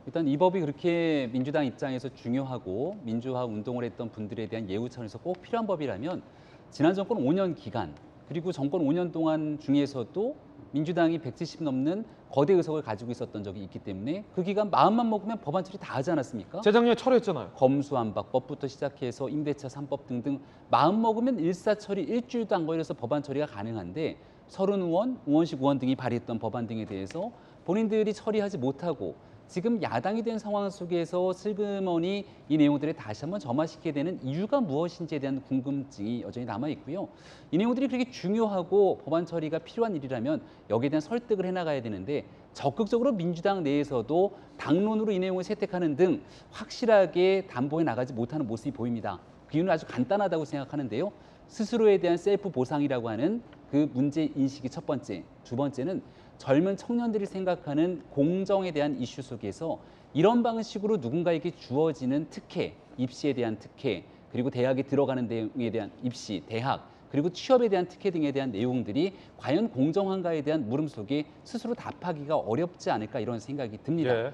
일단 이 법이 그렇게 민주당 입장에서 중요하고 민주화 운동을 했던 분들에 대한 예우 차원에서 꼭 필요한 법이라면 지난 정권 5년 기간 그리고 정권 5년 동안 중에서도 민주당이 170 넘는 거대 의석을 가지고 있었던 적이 있기 때문에 그 기간 마음만 먹으면 법안 처리 다 하지 않았습니까? 재작년에 철회했잖아요. 검수완박법부터 시작해서 임대차 3법 등등 마음 먹으면 일사처리 일주일도 안 걸려서 법안 처리가 가능한데 서른 의원, 우원식 의원 등이 발의했던 법안 등에 대해서 본인들이 처리하지 못하고 지금 야당이 된 상황 속에서 슬그머니 이 내용들을 다시 한번 점화시키게 되는 이유가 무엇인지에 대한 궁금증이 여전히 남아 있고요. 이 내용들이 그렇게 중요하고 법안 처리가 필요한 일이라면 여기에 대한 설득을 해나가야 되는데 적극적으로 민주당 내에서도 당론으로 이 내용을 채택하는 등 확실하게 담보해 나가지 못하는 모습이 보입니다. 그 이유는 아주 간단하다고 생각하는데요. 스스로에 대한 셀프 보상이라고 하는 그 문제 인식이 첫 번째, 두 번째는 젊은 청년들이 생각하는 공정에 대한 이슈 속에서 이런 방식으로 누군가에게 주어지는 특혜, 입시에 대한 특혜, 그리고 대학에 들어가는 내용에 대한 입시, 대학, 그리고 취업에 대한 특혜 등에 대한 내용들이 과연 공정한가에 대한 물음 속에 스스로 답하기가 어렵지 않을까 이런 생각이 듭니다.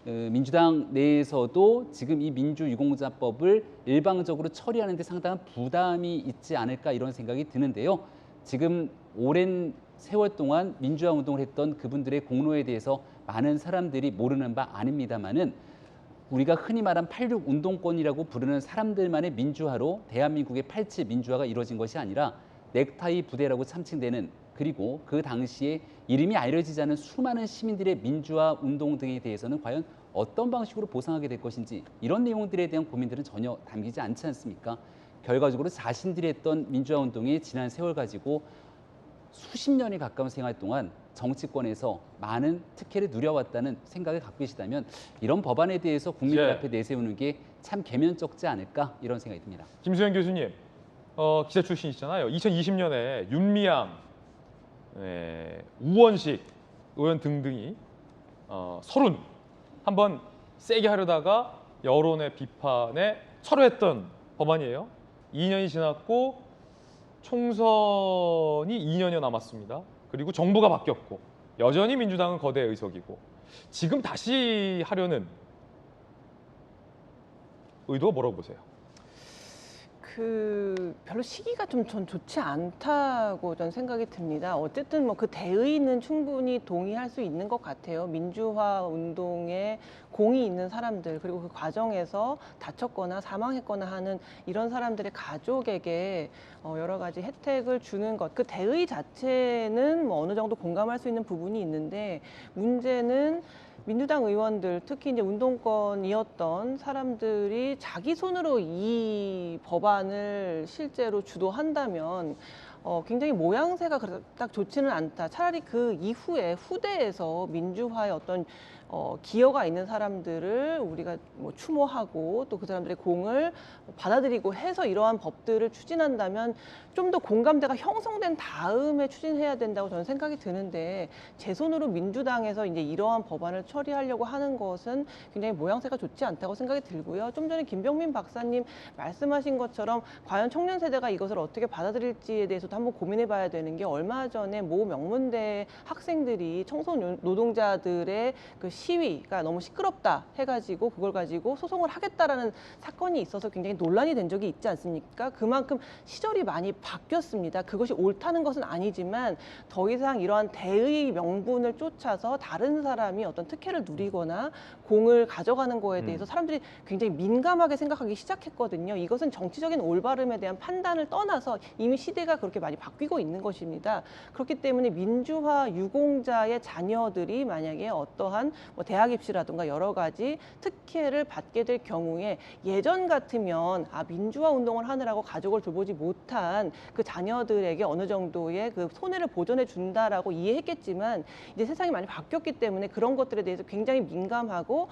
민주당 내에서도 지금 이 민주유공자법을 일방적으로 처리하는 데 상당한 부담이 있지 않을까 이런 생각이 드는데요. 지금 오랜 세월 동안 민주화 운동을 했던 그분들의 공로에 대해서 많은 사람들이 모르는 바 아닙니다만은 우리가 흔히 말한 86 운동권이라고 부르는 사람들만의 민주화로 대한민국의 87 민주화가 이루어진 것이 아니라 넥타이 부대라고 참칭되는 그리고 그 당시에 이름이 알려지지 않은 수많은 시민들의 민주화 운동 등에 대해서는 과연 어떤 방식으로 보상하게 될 것인지 이런 내용들에 대한 고민들은 전혀 담기지 않지 않습니까? 결과적으로 자신들이 했던 민주화 운동의 지난 세월 가지고 수십 년이 가까운 생활 동안 정치권에서 많은 특혜를 누려왔다는 생각을 갖고 계시다면 이런 법안에 대해서 국민들 앞에 내세우는 게 참 개면적지 않을까 이런 생각이 듭니다. 김수현 교수님, 기자 출신이시잖아요. 2020년에 윤미향, 우원식 의원 등등이 서른 한번 세게 하려다가 여론의 비판에 철회했던 법안이에요. 2년이 지났고 총선이 2년여 남았습니다. 그리고 정부가 바뀌었고 여전히 민주당은 거대 의석이고 지금 다시 하려는 의도가 뭐라고 보세요? 별로 시기가 좀 전 좋지 않다고 전 생각이 듭니다. 어쨌든 뭐 그 대의는 충분히 동의할 수 있는 것 같아요. 민주화 운동에 공이 있는 사람들 그리고 그 과정에서 다쳤거나 사망했거나 하는 이런 사람들의 가족에게 여러 가지 혜택을 주는 것, 그 대의 자체는 뭐 어느 정도 공감할 수 있는 부분이 있는데 문제는 민주당 의원들, 특히 이제 운동권이었던 사람들이 자기 손으로 이 법안을 실제로 주도한다면 굉장히 모양새가 딱 좋지는 않다. 차라리 그 이후에 후대에서 민주화의 어떤 기여가 있는 사람들을 우리가 뭐 추모하고 또 그 사람들의 공을 받아들이고 해서 이러한 법들을 추진한다면 좀 더 공감대가 형성된 다음에 추진해야 된다고 저는 생각이 드는데 제 손으로 민주당에서 이제 이러한 법안을 처리하려고 하는 것은 굉장히 모양새가 좋지 않다고 생각이 들고요. 좀 전에 김병민 박사님 말씀하신 것처럼 과연 청년 세대가 이것을 어떻게 받아들일지에 대해서도 한번 고민해 봐야 되는 게 얼마 전에 모 명문대 학생들이 청소년 노동자들의 그 시위가 너무 시끄럽다 해가지고 그걸 가지고 소송을 하겠다라는 사건이 있어서 굉장히 논란이 된 적이 있지 않습니까? 그만큼 시절이 많이 바뀌었습니다. 그것이 옳다는 것은 아니지만 더 이상 이러한 대의 명분을 쫓아서 다른 사람이 어떤 특혜를 누리거나 공을 가져가는 거에 대해서 사람들이 굉장히 민감하게 생각하기 시작했거든요. 이것은 정치적인 올바름에 대한 판단을 떠나서 이미 시대가 그렇게 많이 바뀌고 있는 것입니다. 그렇기 때문에 민주화 유공자의 자녀들이 만약에 어떠한 뭐 대학 입시라든가 여러 가지 특혜를 받게 될 경우에 예전 같으면 민주화 운동을 하느라고 가족을 돌보지 못한 그 자녀들에게 어느 정도의 그 손해를 보전해 준다라고 이해했겠지만 이제 세상이 많이 바뀌었기 때문에 그런 것들에 대해서 굉장히 민감하고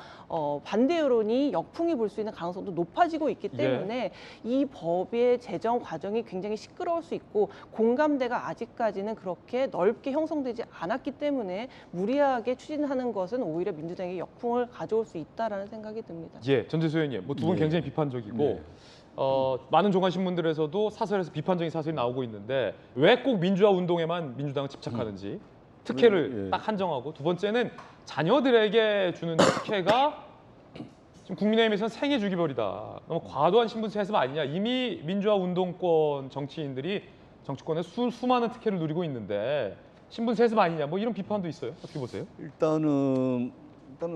반대 여론이 역풍이 불 수 있는 가능성도 높아지고 있기 때문에 이 법의 제정 과정이 굉장히 시끄러울 수 있고 공감대가 아직까지는 그렇게 넓게 형성되지 않았기 때문에 무리하게 추진하는 것은 오히려 민주당에게 역풍을 가져올 수 있다라는 생각이 듭니다. 예, 전재수 의원님, 뭐 두 분 예. 굉장히 비판적이고 네. 많은 종간 신문들에서도 사설에서 비판적인 사설이 나오고 있는데 왜 꼭 민주화 운동에만 민주당은 집착하는지 특혜를 예. 딱 한정하고, 두 번째는 자녀들에게 주는 특혜가 지금 국민의힘에서는 생애 주기별이다. 너무 과도한 신분세 해석 아니냐. 이미 민주화 운동권 정치인들이 정치권에 수많은 특혜를 누리고 있는데 신분세 해석 아니냐. 뭐 이런 비판도 있어요. 어떻게 보세요? 일단은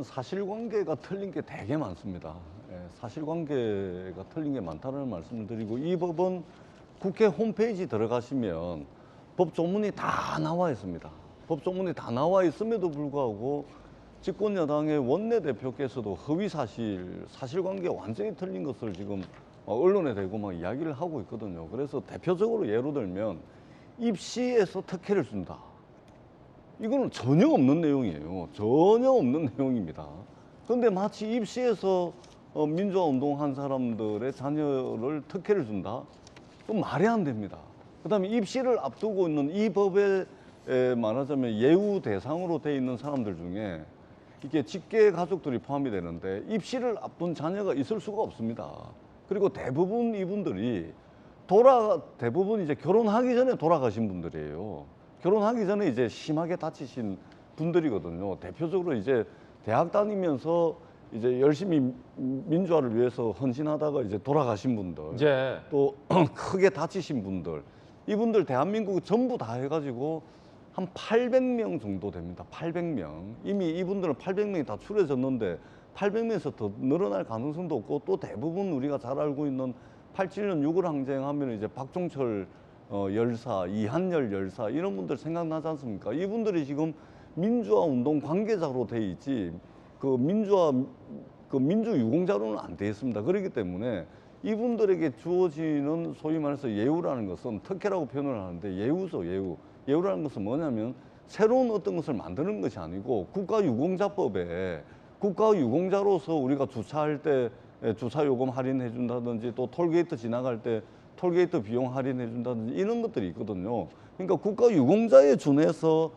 사실관계가 틀린 게 되게 많습니다. 예, 사실관계가 틀린 게 많다는 말씀을 드리고, 이 법은 국회 홈페이지 들어가시면 법조문이 다 나와 있습니다. 법조문이 다 나와 있음에도 불구하고 집권여당의 원내대표께서도 허위 사실관계 완전히 틀린 것을 지금 언론에 대고 막 이야기를 하고 있거든요. 그래서 대표적으로 예로 들면 입시에서 특혜를 준다. 이거는 전혀 없는 내용이에요. 전혀 없는 내용입니다. 그런데 마치 입시에서 민주화 운동한 사람들의 자녀를 특혜를 준다? 그건 말이 안 됩니다. 그다음에 입시를 앞두고 있는 이 법에 말하자면 예우 대상으로 돼 있는 사람들 중에 이게 직계 가족들이 포함이 되는데 입시를 앞둔 자녀가 있을 수가 없습니다. 그리고 대부분 이분들이 대부분 이제 결혼하기 전에 돌아가신 분들이에요. 결혼하기 전에 이제 심하게 다치신 분들이거든요. 대표적으로 이제 대학 다니면서 이제 열심히 민주화를 위해서 헌신하다가 이제 돌아가신 분들, 예. 또 크게 다치신 분들, 이분들 대한민국 전부 다 해가지고 한 800명 정도 됩니다. 800명. 이미 이분들은 800명이 다 추려졌는데 800명에서 더 늘어날 가능성도 없고, 또 대부분 우리가 잘 알고 있는 87년 6.1 항쟁하면 이제 박종철 열사, 이한열 열사 이런 분들 생각나지 않습니까? 이분들이 지금 민주화 운동 관계자로 돼 있지 민주 유공자로는 안 돼 있습니다. 그렇기 때문에 이분들에게 주어지는 소위 말해서 예우라는 것은 특혜라고 표현을 하는데 예우죠, 예우. 예우라는 것은 뭐냐면 새로운 어떤 것을 만드는 것이 아니고 국가유공자법에 국가유공자로서 우리가 주차할 때 주차 요금 할인해 준다든지, 또 톨게이트 지나갈 때 톨게이트 비용 할인해 준다든지 이런 것들이 있거든요. 그러니까 국가유공자에 준해서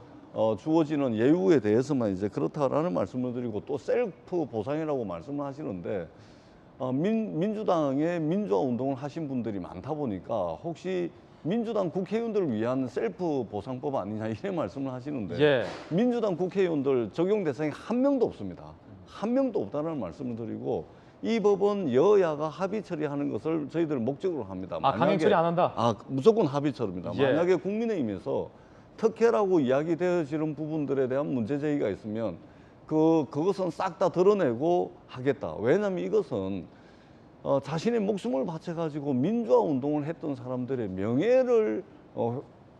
주어지는 예우에 대해서만 이제 그렇다라는 말씀을 드리고, 또 셀프 보상이라고 말씀을 하시는데 민주당의 민주화 운동을 하신 분들이 많다 보니까 혹시 민주당 국회의원들을 위한 셀프 보상법 아니냐 이런 말씀을 하시는데, 예. 민주당 국회의원들 적용 대상이 한 명도 없습니다. 한 명도 없다는 말씀을 드리고, 이 법은 여야가 합의 처리하는 것을 저희들 목적으로 합니다. 강행 처리 안 한다? 무조건 합의 처리입니다. 예. 만약에 국민의힘에서 특혜라고 이야기되어지는 부분들에 대한 문제 제기가 있으면 그것은 싹 다 드러내고 하겠다. 왜냐하면 이것은 자신의 목숨을 바쳐가지고 민주화 운동을 했던 사람들의 명예를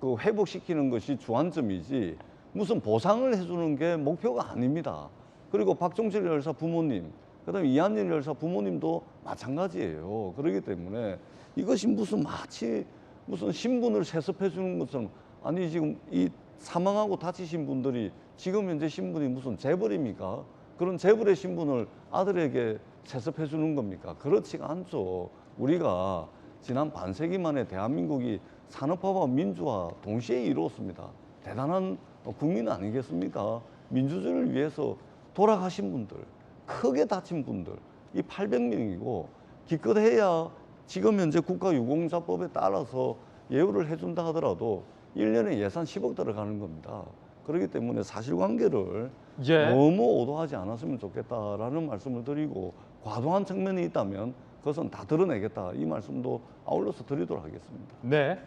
회복시키는 것이 주안점이지 무슨 보상을 해주는 게 목표가 아닙니다. 그리고 박종철 열사 부모님, 그다음에 이한열 열사 부모님도 마찬가지예요. 그렇기 때문에 이것이 마치 무슨 신분을 세습해 주는 것처럼, 아니 지금 이 사망하고 다치신 분들이 지금 현재 신분이 무슨 재벌입니까? 그런 재벌의 신분을 아들에게 세습해 주는 겁니까? 그렇지가 않죠. 우리가 지난 반세기 만에 대한민국이 산업화와 민주화 동시에 이루었습니다. 대단한 국민 아니겠습니까? 민주주의를 위해서 돌아가신 분들, 크게 다친 분들, 이 800명이고 기껏해야 지금 현재 국가유공자법에 따라서 예우를 해준다 하더라도 1년에 예산 10억 들어가는 겁니다. 그렇기 때문에 사실관계를 예. 너무 오도하지 않았으면 좋겠다라는 말씀을 드리고, 과도한 측면이 있다면 그것은 다 드러내겠다, 이 말씀도 아울러서 드리도록 하겠습니다. 네.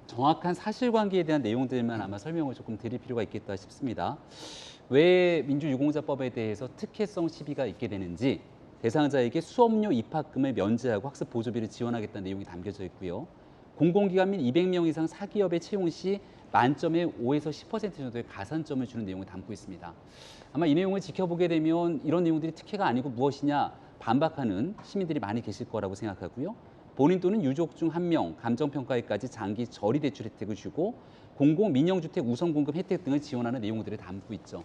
정확한 사실관계에 대한 내용들만 아마 설명을 조금 드릴 필요가 있겠다 싶습니다. 왜 민주유공자법에 대해서 특혜성 시비가 있게 되는지, 대상자에게 수업료 입학금을 면제하고 학습 보조비를 지원하겠다는 내용이 담겨져 있고요. 공공기관 및 200명 이상 사기업의 채용 시 만점에 5에서 10% 정도의 가산점을 주는 내용을 담고 있습니다. 아마 이 내용을 지켜보게 되면 이런 내용들이 특혜가 아니고 무엇이냐 반박하는 시민들이 많이 계실 거라고 생각하고요. 본인 또는 유족 중 한 명 감정평가에까지 장기 저리 대출 혜택을 주고 공공 민영주택 우선 공급 혜택 등을 지원하는 내용들을 담고 있죠.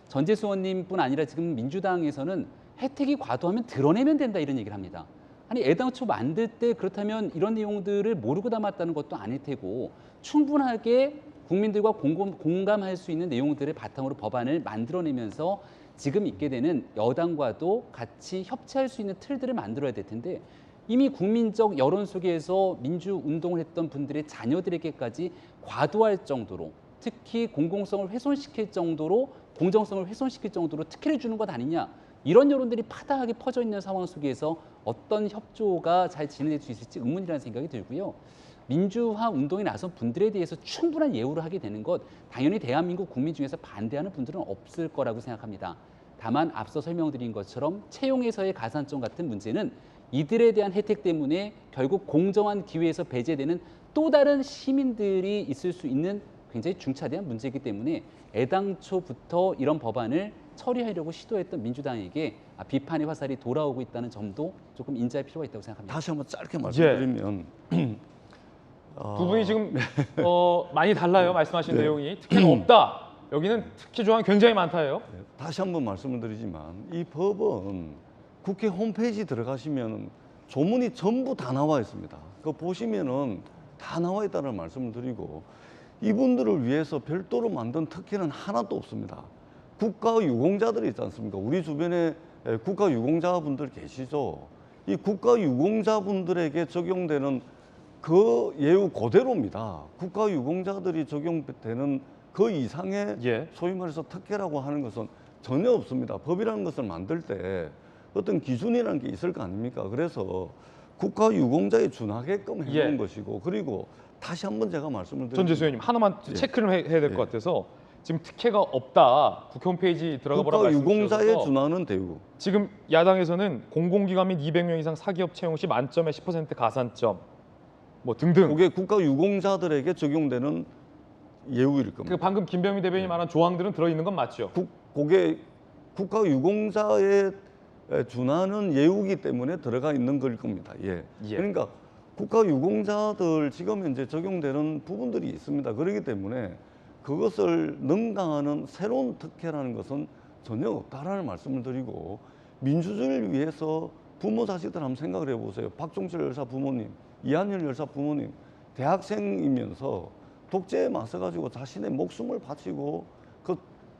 전재수 의원님뿐 아니라 지금 민주당에서는 혜택이 과도하면 드러내면 된다 이런 얘기를 합니다. 아니 애당초 만들 때 그렇다면 이런 내용들을 모르고 담았다는 것도 아닐 테고 충분하게 국민들과 공감할 수 있는 내용들을 바탕으로 법안을 만들어내면서 지금 있게 되는 여당과도 같이 협치할 수 있는 틀들을 만들어야 될 텐데 이미 국민적 여론 속에서 민주운동을 했던 분들의 자녀들에게까지 과도할 정도로 특히 공공성을 훼손시킬 정도로 공정성을 훼손시킬 정도로 특혜를 주는 것 아니냐 이런 여론들이 파다하게 퍼져 있는 상황 속에서 어떤 협조가 잘 진행될 수 있을지 의문이라는 생각이 들고요. 민주화 운동에 나선 분들에 대해서 충분한 예우를 하게 되는 것 당연히 대한민국 국민 중에서 반대하는 분들은 없을 거라고 생각합니다. 다만 앞서 설명드린 것처럼 채용에서의 가산점 같은 문제는 이들에 대한 혜택 때문에 결국 공정한 기회에서 배제되는 또 다른 시민들이 있을 수 있는 굉장히 중차대한 문제이기 때문에 애당초부터 이런 법안을 처리하려고 시도했던 민주당에게 비판의 화살이 돌아오고 있다는 점도 조금 인지할 필요가 있다고 생각합니다. 다시 한번 짧게 말씀드리면 두 분이 지금 많이 달라요. 말씀하신 내용이. 특혜가 없다. 여기는 특혜 조항이 굉장히 많다예요. 다시 한번 말씀을 드리지만 이 법은 국회 홈페이지 들어가시면 조문이 전부 다 나와 있습니다. 그거 보시면은 다 나와 있다는 말씀을 드리고 이분들을 위해서 별도로 만든 특혜는 하나도 없습니다. 국가 유공자들이 있지 않습니까? 우리 주변에 국가 유공자분들 계시죠? 이 국가 유공자분들에게 적용되는 그 예우 그대로입니다. 국가 유공자들이 적용되는 그 이상의 소위 말해서 특혜라고 하는 것은 전혀 없습니다. 법이라는 것을 만들 때 어떤 기준이라는 게 있을 거 아닙니까? 그래서 국가 유공자에 준하게끔 해놓은 것이고 그리고 다시 한번 제가 말씀을 드리면 전재수 의원님 하나만 체크를 해야 될 것 같아서 지금 특혜가 없다. 국회 홈페이지 들어가 보라고 국가 말씀주셔서 유공자에 준하는 대우. 지금 야당에서는 공공기관 및 200명 이상 사기업 채용 시 만점에 10% 가산점 뭐 등등. 그게 국가 유공자들에게 적용되는 예우일 겁니다. 그 방금 김병민 대변인이 말한 조항들은 들어있는 건 맞죠? 그게 국가 유공자에 준하는 예우기 때문에 들어가 있는 걸 겁니다. 그러니까 국가 유공자들 지금 현재 적용되는 부분들이 있습니다. 그렇기 때문에 그것을 능가하는 새로운 특혜라는 것은 전혀 없다라는 말씀을 드리고 민주주의를 위해서 부모 자식들 한번 생각을 해보세요. 박종철 열사 부모님, 이한열 열사 부모님, 대학생이면서 독재에 맞서가지고 자신의 목숨을 바치고 그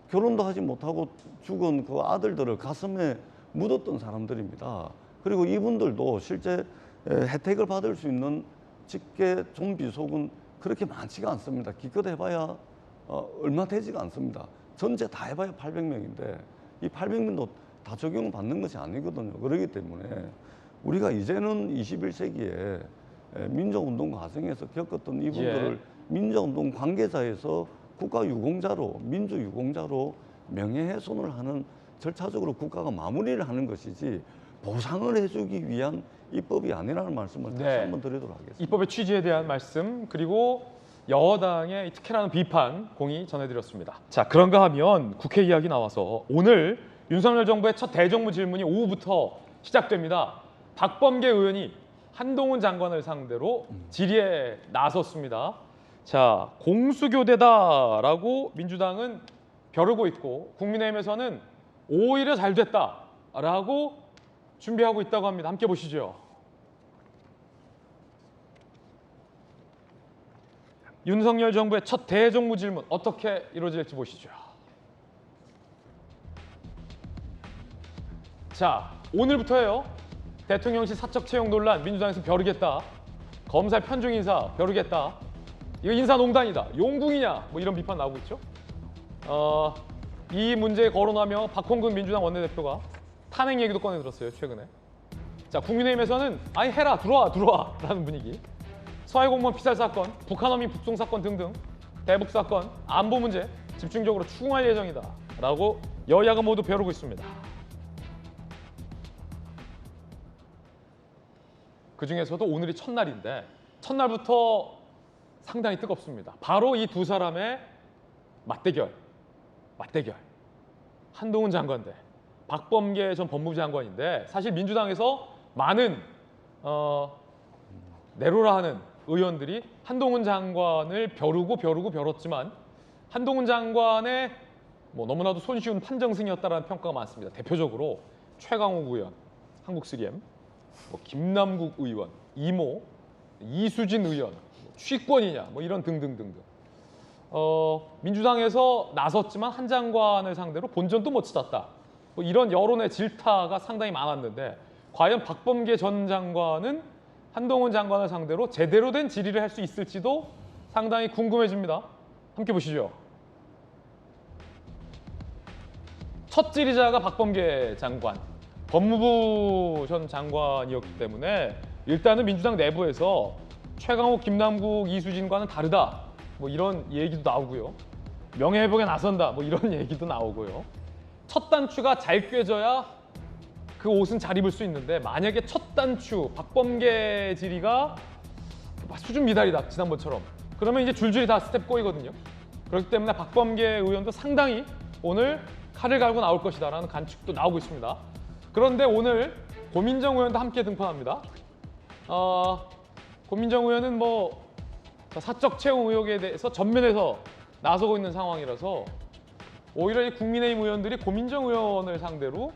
결혼도 하지 못하고 죽은 그 아들들을 가슴에 묻었던 사람들입니다. 그리고 이분들도 실제 혜택을 받을 수 있는 직계 좀비속은 그렇게 많지가 않습니다. 기껏 해봐야 얼마 되지가 않습니다. 전체 다 해봐야 800명인데 이 800명도 다 적용을 받는 것이 아니거든요. 그렇기 때문에 우리가 이제는 21세기에 민주운동 과정에서 겪었던 이분들을 민주운동 관계자에서 국가 유공자로 민주유공자로 명예훼손을 하는 절차적으로 국가가 마무리를 하는 것이지 보상을 해주기 위한 입법이 아니라는 말씀을 다시 한번 드리도록 하겠습니다. 입법의 취지에 대한 말씀 그리고 여당의 특혜라는 비판 공의 전해드렸습니다. 자, 그런가 하면 국회 이야기 나와서 오늘 윤석열 정부의 첫 대정부 질문이 오후부터 시작됩니다. 박범계 의원이 한동훈 장관을 상대로 질의에 나섰습니다. 자, 공수교대다라고 민주당은 벼르고 있고 국민의힘에서는 오히려 잘 됐다라고 준비하고 있다고 합니다. 함께 보시죠. 윤석열 정부의 첫 대정부 질문 어떻게 이루어질지 보시죠. 자, 오늘부터예요. 대통령실 사적 채용 논란 민주당에서 벼르겠다. 검찰 편중 인사 벼르겠다. 이거 인사농단이다. 용궁이냐 뭐 이런 비판 나오고 있죠. 이 문제에 거론하며 박홍근 민주당 원내대표가 탄핵 얘기도 꺼내 들었어요. 최근에. 자, 국민의힘에서는 아니 해라 들어와 라는 분위기. 서해공무원 피살 사건, 북한어민 북송 사건 등등 대북 사건, 안보 문제 집중적으로 추궁할 예정이다 라고 여야가 모두 벼르고 있습니다. 그중에서도 오늘이 첫날인데 첫날부터 상당히 뜨겁습니다. 바로 이 두 사람의 맞대결. 한동훈 장관 대 박범계 전 법무부 장관인데 사실 민주당에서 많은 내로라 하는 의원들이 한동훈 장관을 벼르지만 한동훈 장관의 뭐 너무나도 손쉬운 판정승이었다라는 평가가 많습니다. 대표적으로 최강욱 의원, 한국 3M, 뭐 김남국 의원, 이모, 이수진 의원, 취권이냐, 뭐 이런 등등등등. 민주당에서 나섰지만 한 장관을 상대로 본전도 못 찾았다. 뭐 이런 여론의 질타가 상당히 많았는데 과연 박범계 전 장관은 한동훈 장관을 상대로 제대로 된 질의를 할 수 있을지도 상당히 궁금해집니다. 함께 보시죠. 첫 질의자가 박범계 장관, 법무부 전 장관이었기 때문에 일단은 민주당 내부에서 최강욱, 김남국, 이수진과는 다르다. 뭐 이런 얘기도 나오고요. 명예회복에 나선다. 뭐 이런 얘기도 나오고요. 첫 단추가 잘 꿰져야 그 옷은 잘 입을 수 있는데 만약에 첫 단추 박범계 질의가 수준 미달이다. 지난번처럼. 그러면 이제 줄줄이 다 스텝 꼬이거든요. 그렇기 때문에 박범계 의원도 상당히 오늘 칼을 갈고 나올 것이다라는 관측도 나오고 있습니다. 그런데 오늘 고민정 의원도 함께 등판합니다. 고민정 의원은 뭐 사적 채용 의혹에 대해서 전면에서 나서고 있는 상황이라서 오히려 이 국민의힘 의원들이 고민정 의원을 상대로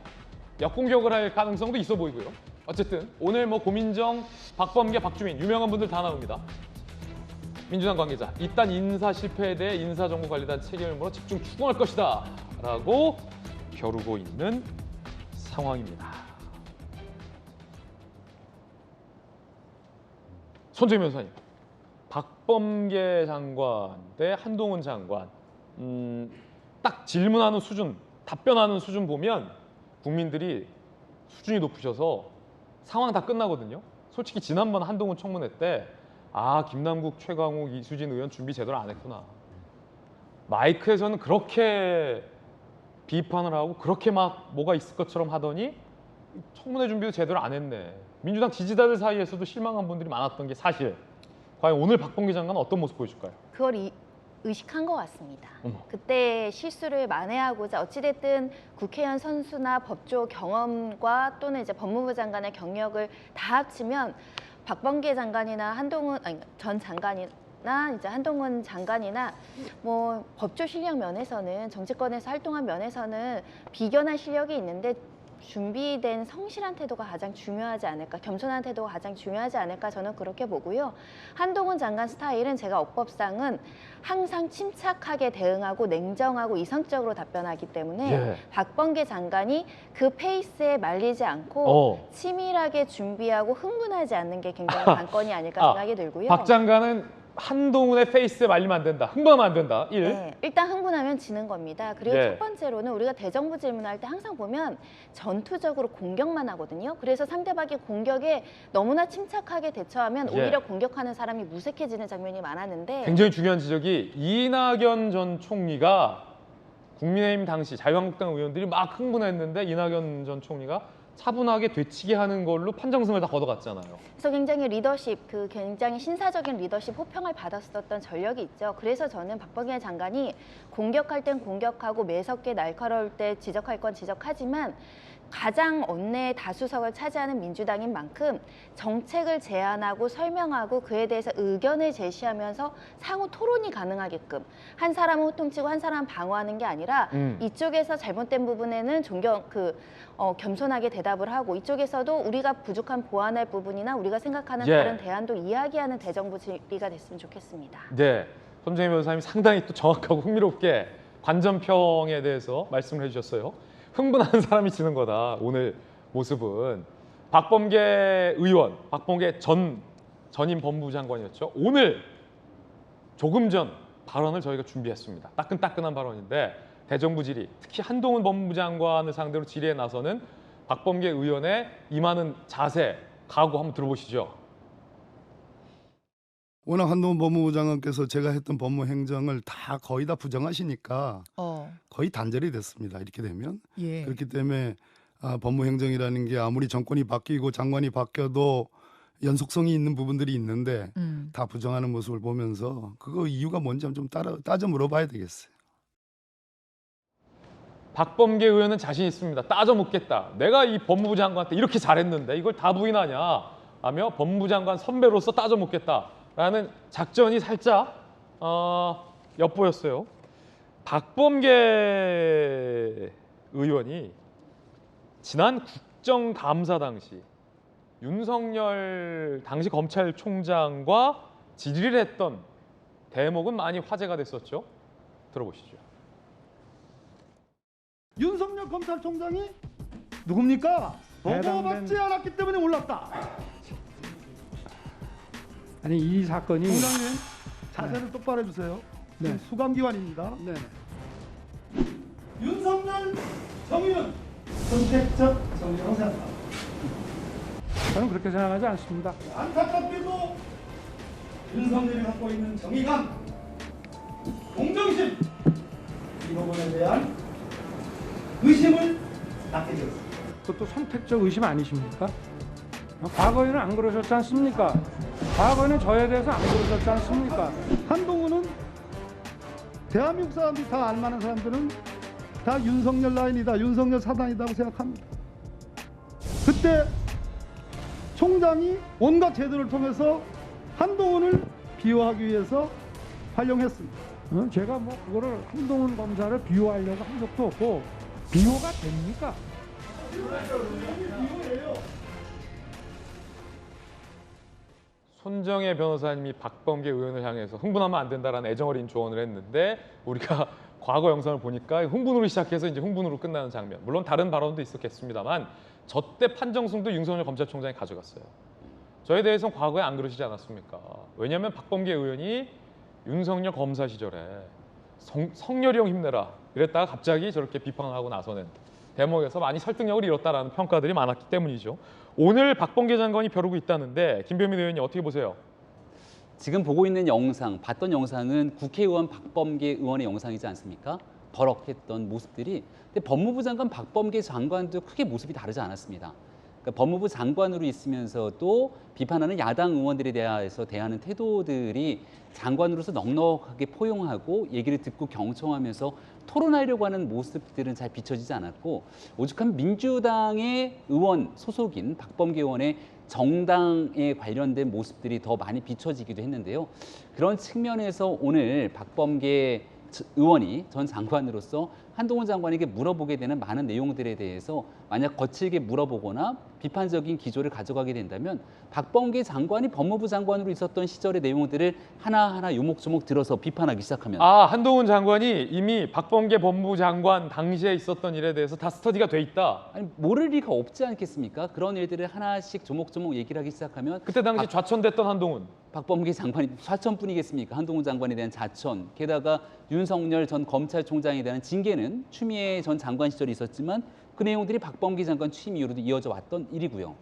역공격을 할 가능성도 있어 보이고요. 어쨌든 오늘 뭐 고민정, 박범계, 박주민 유명한 분들 다 나옵니다. 민주당 관계자, 이딴 인사 실패에 대해 인사정보관리단 책임을 물어 집중 추궁할 것이다 라고 겨루고 있는 상황입니다. 손재민 변호사님, 박범계 장관 대 한동훈 장관 딱 질문하는 수준, 답변하는 수준 보면 국민들이 수준이 높으셔서 상황 다 끝나거든요. 솔직히 지난번 한동훈 청문회 때 김남국, 최강욱, 이수진 의원 준비 제대로 안 했구나. 마이크에서는 그렇게 비판을 하고 그렇게 막 뭐가 있을 것처럼 하더니 청문회 준비도 제대로 안 했네. 민주당 지지자들 사이에서도 실망한 분들이 많았던 게 사실. 과연 오늘 박범계 장관은 어떤 모습 보여줄까요? 그걸 의식한 것 같습니다. 그때 실수를 만회하고자 어찌됐든 국회의원 선수나 법조 경험과 또는 이제 법무부 장관의 경력을 다 합치면 박범계 장관이나 전 장관이나 이제 한동훈 장관이나 뭐 법조 실력 면에서는 정치권에서 활동한 면에서는 비견할 실력이 있는데 준비된 성실한 태도가 가장 중요하지 않을까, 겸손한 태도가 가장 중요하지 않을까 저는 그렇게 보고요. 한동훈 장관 스타일은 제가 업법상은 항상 침착하게 대응하고 냉정하고 이성적으로 답변하기 때문에 박범계 장관이 그 페이스에 말리지 않고 치밀하게 준비하고 흥분하지 않는 게 굉장히 관건이 아닐까 생각이 들고요. 박 장관은 한동훈의 페이스에 말리면 안 된다. 흥분하면 안 된다. 네, 일단 흥분하면 지는 겁니다. 그리고 첫 번째로는 우리가 대정부 질문할 때 항상 보면 전투적으로 공격만 하거든요. 그래서 상대방의 공격에 너무나 침착하게 대처하면 오히려 공격하는 사람이 무색해지는 장면이 많았는데 굉장히 중요한 지적이 이낙연 전 총리가 국민의힘 당시 자유한국당 의원들이 막 흥분했는데 이낙연 전 총리가 차분하게 되치게 하는 걸로 판정승을 다 거둬갔잖아요. 그래서 굉장히 굉장히 신사적인 리더십 호평을 받았었던 전력이 있죠. 그래서 저는 박범계 장관이 공격할 땐 공격하고 매섭게 날카로울 때 지적할 건 지적하지만 가장 원내의 다수석을 차지하는 민주당인 만큼 정책을 제안하고 설명하고 그에 대해서 의견을 제시하면서 상호 토론이 가능하게끔 한 사람은 호통치고 한 사람은 방어하는 게 아니라 이쪽에서 잘못된 부분에는 겸손하게 대답을 하고 이쪽에서도 우리가 부족한 보완할 부분이나 우리가 생각하는 다른 대안도 이야기하는 대정부 질의가 됐으면 좋겠습니다. 네, 손재민 변호사님이 상당히 또 정확하고 흥미롭게 관전평에 대해서 말씀을 해주셨어요. 흥분하는 사람이 지는 거다. 오늘 모습은 박범계 의원, 박범계 전임 법무부 장관이었죠. 오늘 조금 전 발언을 저희가 준비했습니다. 따끈따끈한 발언인데 대정부 질의, 특히 한동훈 법무부 장관을 상대로 질의에 나서는 박범계 의원의 임하는 자세, 각오 한번 들어보시죠. 워낙 한동훈 법무부 장관께서 제가 했던 법무 행정을 거의 다 부정하시니까 거의 단절이 됐습니다. 이렇게 되면. 그렇기 때문에 법무 행정이라는 게 아무리 정권이 바뀌고 장관이 바뀌어도 연속성이 있는 부분들이 있는데 다 부정하는 모습을 보면서 그거 이유가 뭔지 좀 따져 물어봐야 되겠어요. 박범계 의원은 자신 있습니다. 따져 묻겠다. 내가 이 법무부 장관한테 이렇게 잘했는데 이걸 다 부인하냐 하며 법무부 장관 선배로서 따져 묻겠다라는 작전이 살짝 엿보였어요. 박범계 의원이 지난 국정감사 당시 윤석열 당시 검찰총장과 질의를 했던 대목은 많이 화제가 됐었죠. 들어보시죠. 윤석열 검찰총장이 누굽니까? 보고받지 않았기 때문에 올랐다. 아니 이 사건이 총장님 자세를 똑바로 해주세요. 네. 수감기관입니다. 네. 윤석열 정의는 선택적 정의라고 생각합니다. 저는 그렇게 생각하지 않습니다. 안타깝게도 윤석열이 갖고 있는 정의감, 공정심 이 부분에 대한 의심을 낳게 되었습니다. 그것도 선택적 의심 아니십니까? 과거에는 안 그러셨지 않습니까? 과거에는 저에 대해서 안 그러셨지 않습니까? 한동훈은 대한민국 사람들이 다 알만한 사람들은 다 윤석열 라인이다, 윤석열 사단이라고 생각합니다. 그때 총장이 온갖 제도를 통해서 한동훈을 비호하기 위해서 활용했습니다. 제가 뭐 그거를 한동훈 검사를 비호하려고 한 적도 없고 비호가 됩니까? 손정혜 변호사님이 박범계 의원을 향해서 흥분하면 안 된다라는 애정어린 조언을 했는데 우리가 과거 영상을 보니까 흥분으로 시작해서 이제 흥분으로 끝나는 장면. 물론 다른 발언도 있었겠습니다만 저 때 판정승도 윤석열 검찰총장이 가져갔어요. 저에 대해서는 과거에 안 그러시지 않았습니까? 왜냐하면 박범계 의원이 윤석열 검사 시절에 성렬이 형 힘내라 이랬다가 갑자기 저렇게 비판을 하고 나서는 대목에서 많이 설득력을 잃었다라는 평가들이 많았기 때문이죠. 오늘 박범계 장관이 벼르고 있다는데 김병민 의원님 어떻게 보세요? 지금 보고 있는 영상, 봤던 영상은 국회의원 박범계 의원의 영상이지 않습니까? 버럭했던 모습들이. 근데 법무부 장관 박범계 장관도 크게 모습이 다르지 않았습니다. 그러니까 법무부 장관으로 있으면서도 비판하는 야당 의원들에 대해서 대하는 태도들이 장관으로서 넉넉하게 포용하고 얘기를 듣고 경청하면서 토론하려고 하는 모습들은 잘 비춰지지 않았고 오죽하면 민주당의 의원 소속인 박범계 의원의 정당에 관련된 모습들이 더 많이 비춰지기도 했는데요. 그런 측면에서 오늘 박범계 의원이 전 장관으로서 한동훈 장관에게 물어보게 되는 많은 내용들에 대해서 만약 거칠게 물어보거나 비판적인 기조를 가져가게 된다면 박범계 장관이 법무부 장관으로 있었던 시절의 내용들을 하나하나 요목조목 들어서 비판하기 시작하면 한동훈 장관이 이미 박범계 법무부 장관 당시에 있었던 일에 대해서 다 스터디가 돼 있다. 아니, 모를 리가 없지 않겠습니까? 그런 일들을 하나씩 조목조목 얘기를 하기 시작하면 그때 당시 좌천됐던 한동훈. 박범계 장관이 좌천뿐이겠습니까? 한동훈 장관에 대한 좌천. 게다가 윤석열 전 검찰총장에 대한 징계는 추미애 전 장관 시절에 있었지만 그 내용들이 박범계 장관 취임 이후로도 이어져 왔던 일이고요.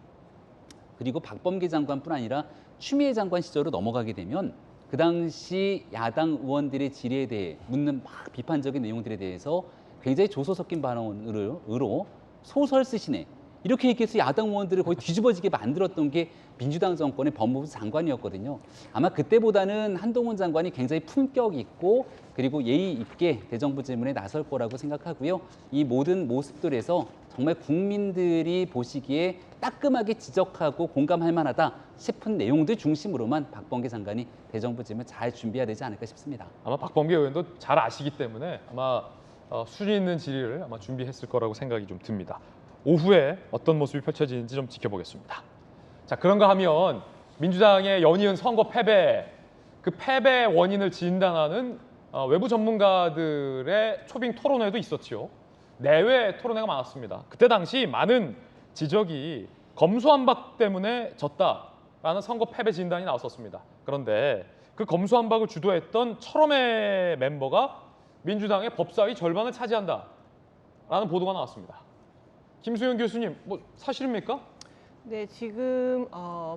그리고 박범계 장관뿐 아니라 추미애 장관 시절로 넘어가게 되면 그 당시 야당 의원들의 질의에 대해 묻는 막 비판적인 내용들에 대해서 굉장히 조소 섞인 발언으로 소설 쓰시네. 이렇게 얘기해서 야당 의원들을 거의 뒤집어지게 만들었던 게 민주당 정권의 법무부 장관이었거든요. 아마 그때보다는 한동훈 장관이 굉장히 품격 있고 그리고 예의 있게 대정부 질문에 나설 거라고 생각하고요. 이 모든 모습들에서 정말 국민들이 보시기에 따끔하게 지적하고 공감할 만하다 싶은 내용들 중심으로만 박범계 장관이 대정부 질문 잘 준비해야 되지 않을까 싶습니다. 아마 박범계 의원도 잘 아시기 때문에 아마 수준 있는 질의를 아마 준비했을 거라고 생각이 좀 듭니다. 오후에 어떤 모습이 펼쳐지는지 좀 지켜보겠습니다. 자, 그런가 하면 민주당의 연이은 선거 패배, 그 패배 원인을 진단하는 외부 전문가들의 초빙 토론회도 있었지요. 내외 토론회가 많았습니다. 그때 당시 많은 지적이 검수완박 때문에 졌다라는 선거 패배 진단이 나왔었습니다. 그런데 그 검수완박을 주도했던 철험의 멤버가 민주당의 법사위 절반을 차지한다라는 보도가 나왔습니다. 김수영 교수님, 뭐 사실입니까? 네, 지금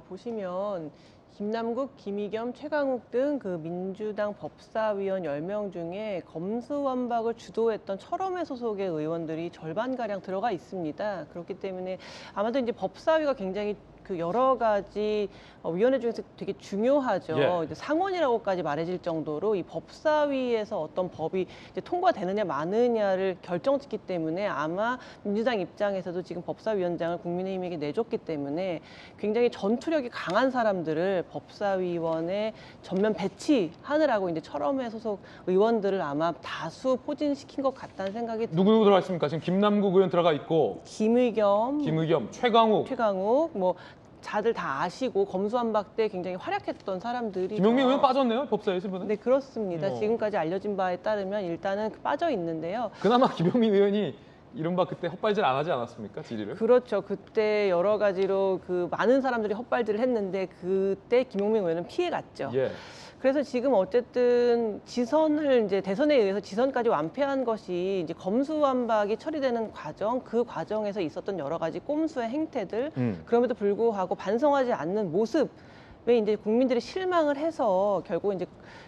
보시면 김남국, 김의겸, 최강욱 등 그 민주당 법사위원 10명 중에 검수완박을 주도했던 철험회 소속의 의원들이 절반가량 들어가 있습니다. 그렇기 때문에 아마도 이제 법사위가 굉장히 그 여러 가지 위원회 중에서 되게 중요하죠. 예. 이제 상원이라고까지 말해질 정도로 이 법사위에서 어떤 법이 이제 통과되느냐 마느냐를 결정짓기 때문에 아마 민주당 입장에서도 지금 법사위원장을 국민의힘에게 내줬기 때문에 굉장히 전투력이 강한 사람들을 법사위원에 전면 배치하느라고 이제 철험회 소속 의원들을 아마 다수 포진시킨 것 같다는 생각이 누구 들어가 있습니까? 지금 김남국 의원 들어가 있고 김의겸, 최강욱, 뭐 자들 다 아시고 검수완박 때 굉장히 활약했던 사람들이 김용민 의원 빠졌네요, 법사위 신분은. 네, 그렇습니다. 지금까지 알려진 바에 따르면 일단은 빠져 있는데요. 그나마 김용민 의원이 이른바 그때 헛발질 안 하지 않았습니까, 질의를? 그렇죠. 그때 여러 가지로 그 많은 사람들이 헛발질을 했는데 그때 김용민 의원은 피해갔죠. 예. 그래서 지금 어쨌든 지선을 이제 대선에 의해서 지선까지 완패한 것이 이제 검수완박이 처리되는 과정, 그 과정에서 있었던 여러 가지 꼼수의 행태들, 그럼에도 불구하고 반성하지 않는 모습에 이제 국민들이 실망을 해서 결국 이제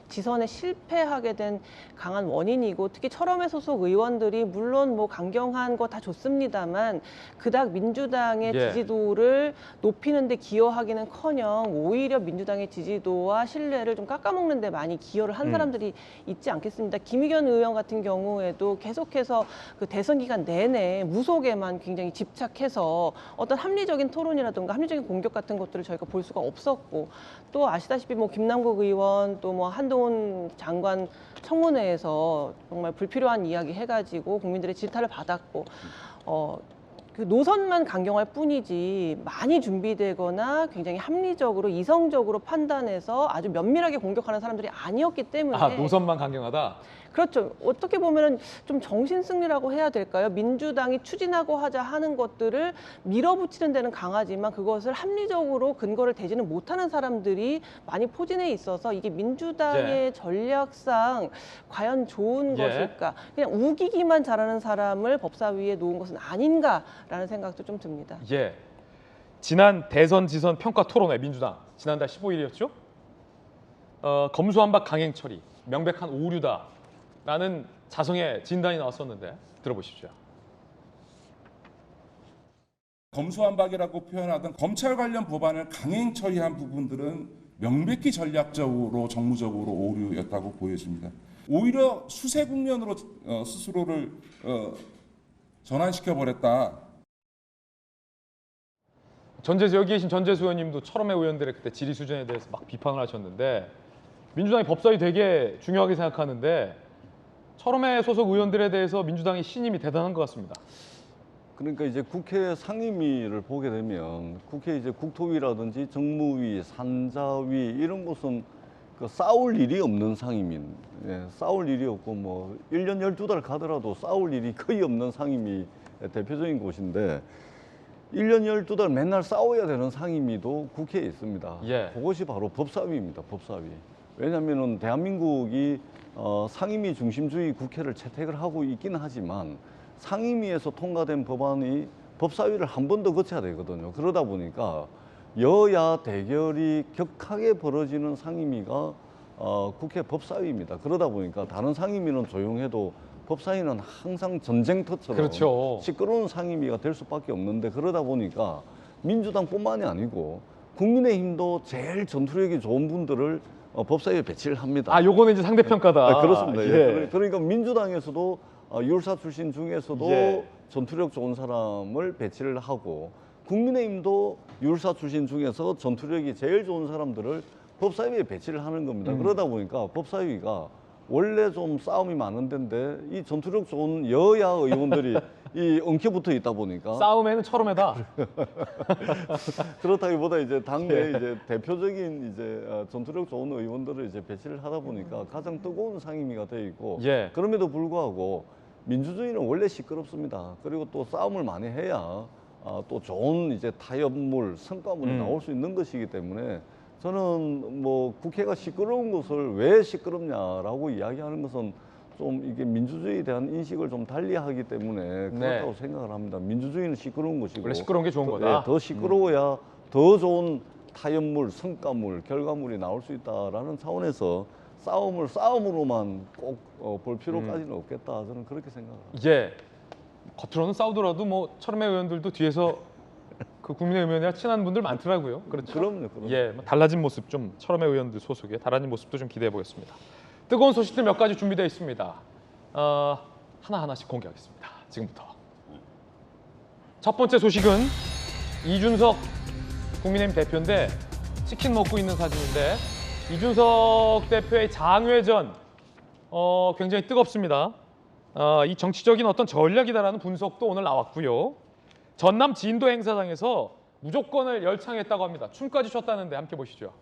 지선에 실패하게 된 강한 원인이고, 특히 철험회 소속 의원들이 물론 뭐 강경한 거 다 좋습니다만 그닥 민주당의 예. 지지도를 높이는 데 기여하기는커녕 오히려 민주당의 지지도와 신뢰를 좀 깎아먹는 데 많이 기여를 한 사람들이 있지 않겠습니다. 김의겸 의원 같은 경우에도 계속해서 그 대선 기간 내내 무속에만 굉장히 집착해서 어떤 합리적인 토론이라든가 합리적인 공격 같은 것들을 저희가 볼 수가 없었고, 또 아시다시피 뭐 김남국 의원 또 뭐 한동훈 장관 청문회에서 정말 불필요한 이야기 해가지고 국민들의 질타를 받았고, 그 노선만 강경할 뿐이지 많이 준비되거나 굉장히 합리적으로 이성적으로 판단해서 아주 면밀하게 공격하는 사람들이 아니었기 때문에. 아, 노선만 강경하다? 그렇죠. 어떻게 보면은 좀 정신승리라고 해야 될까요? 민주당이 추진하고 하자 하는 것들을 밀어붙이는 데는 강하지만 그것을 합리적으로 근거를 대지는 못하는 사람들이 많이 포진해 있어서 이게 민주당의 전략상 과연 좋은 것일까? 그냥 우기기만 잘하는 사람을 법사위에 놓은 것은 아닌가라는 생각도 좀 듭니다. 예. 지난 대선 지선 평가 토론회 민주당 지난달 15일이었죠? 검수완박 강행 처리, 명백한 오류다. 라는 자성의 진단이 나왔었는데 들어보십시오. 검수완박이라고 표현하던 검찰 관련 법안을 강행 처리한 부분들은 명백히 전략적으로 정무적으로 오류였다고 보여집니다. 오히려 수세 국면으로 스스로를 전환시켜버렸다. 여기 계신 전재수 의원님도 철험회 의원들의 그때 질의 수준에 대해서 막 비판을 하셨는데, 민주당이 법사위 되게 중요하게 생각하는데 철험회 소속 의원들에 대해서 민주당의 신임이 대단한 것 같습니다. 그러니까 이제 국회 상임위를 보게 되면 국회 이제 국토위라든지 정무위, 산자위 이런 곳은 그 싸울 일이 없는 상임인, 싸울 일이 없고 뭐 1년 12달 가더라도 싸울 일이 거의 없는 상임위 대표적인 곳인데, 1년 12달 맨날 싸워야 되는 상임위도 국회에 있습니다. 그것이 바로 법사위입니다. 법사위. 왜냐하면 대한민국이 상임위 중심주의 국회를 채택을 하고 있긴 하지만 상임위에서 통과된 법안이 법사위를 한 번 더 거쳐야 되거든요. 그러다 보니까 여야 대결이 격하게 벌어지는 상임위가 국회 법사위입니다. 그러다 보니까 다른 상임위는 조용해도 법사위는 항상 전쟁터처럼 시끄러운 상임위가 될 수밖에 없는데, 그러다 보니까 민주당뿐만이 아니고 국민의힘도 제일 전투력이 좋은 분들을 법사위에 배치를 합니다. 아, 요거는 이제 상대평가다. 네, 그렇습니다. 그러니까 민주당에서도 율사 출신 중에서도 전투력 좋은 사람을 배치를 하고, 국민의힘도 율사 출신 중에서 전투력이 제일 좋은 사람들을 법사위에 배치를 하는 겁니다. 그러다 보니까 법사위가 원래 좀 싸움이 많은 데인데 이 전투력 좋은 여야 의원들이 이 엉켜붙어 있다 보니까 싸움에는 철험회다. 그렇다기보다 이제 당내 이제 대표적인 이제 전투력 좋은 의원들을 이제 배치를 하다 보니까 가장 뜨거운 상임위가 돼 있고, 그럼에도 불구하고 민주주의는 원래 시끄럽습니다. 그리고 또 싸움을 많이 해야 또 좋은 이제 타협물, 성과물이 나올 수 있는 것이기 때문에, 저는 뭐 국회가 시끄러운 것을 왜 시끄럽냐라고 이야기하는 것은 좀 이게 민주주의에 대한 인식을 좀 달리하기 때문에 그렇다고 생각을 합니다. 민주주의는 시끄러운 것이고 원래 시끄러운 게 좋은 거다. 더 시끄러워야 더 좋은 타협물, 성과물, 결과물이 나올 수 있다라는 차원에서 싸움을 싸움으로만 꼭 볼 필요까지는 없겠다. 저는 그렇게 생각합니다. 겉으로는 싸우더라도 뭐 철험회 의원들도 뒤에서 그 국민의 의원이랑 친한 분들 많더라고요. 그렇죠? 그럼요. 뭐 달라진 모습 좀, 철험회 의원들 소속의 달라진 모습도 좀 기대해 보겠습니다. 뜨거운 소식들 몇 가지 준비되어 있습니다. 하나하나씩 공개하겠습니다. 지금부터. 첫 번째 소식은 이준석 국민의힘 대표인데 치킨 먹고 있는 사진인데, 이준석 대표의 장외전 굉장히 뜨겁습니다. 이 정치적인 어떤 전략이다라는 분석도 오늘 나왔고요. 전남 진도 행사장에서 무조건을 열창했다고 합니다. 춤까지 췄다는데 함께 보시죠.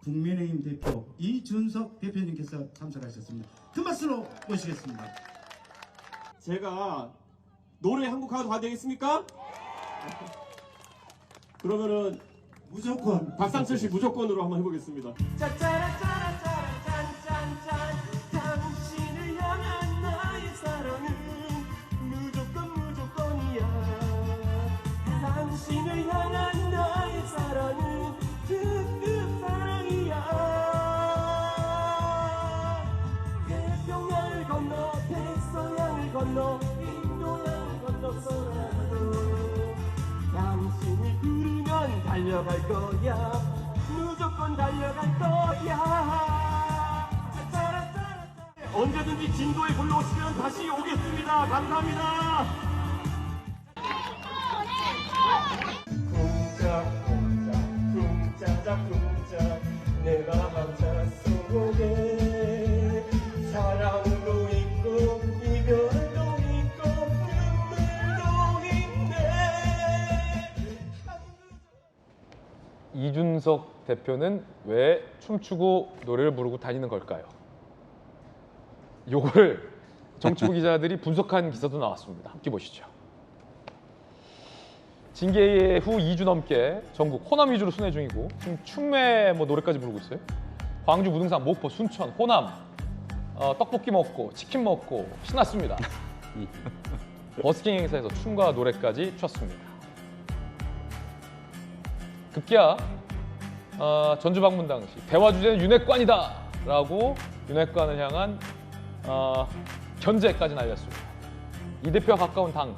국민의힘 대표 이준석 대표님께서 참석하셨습니다. 큰 박수로 모시겠습니다. 제가 노래 한 곡 하고 가도 되겠습니까? 그러면은 무조건 박상철 씨 무조건으로 한번 해보겠습니다. 당신을 향한 나의 사랑은 무조건이야. 당신을 향한 나의 사랑은 특급 사랑이야. 태평양을 건너 백서양을 건너 인도양을 건너서라도 당신을 부르면 달려갈 거야. 무조건 달려갈 거야. 언제든지 진도에 불러오시면 다시 오겠습니다. 감사합니다. 쿵짝쿵짝 내 마음 속에 사랑도 있고 이별도 있고 눈물도 있네. 이준석 대표는 왜 춤추고 노래를 부르고 다니는 걸까요? 요걸 정치부 기자들이 분석한 기사도 나왔습니다. 함께 보시죠. 징계 후 2주 넘게 전국 호남 위주로 순회 중이고 지금 춤에 노래까지 부르고 있어요. 광주, 무등산, 목포, 순천, 호남 떡볶이 먹고 치킨 먹고 신났습니다. 버스킹 행사에서 춤과 노래까지 췄습니다. 급기야 전주 방문 당시 대화 주제는 윤핵관이다 라고 윤핵관을 향한 견제까지 날렸습니다. 이 대표와 가까운 당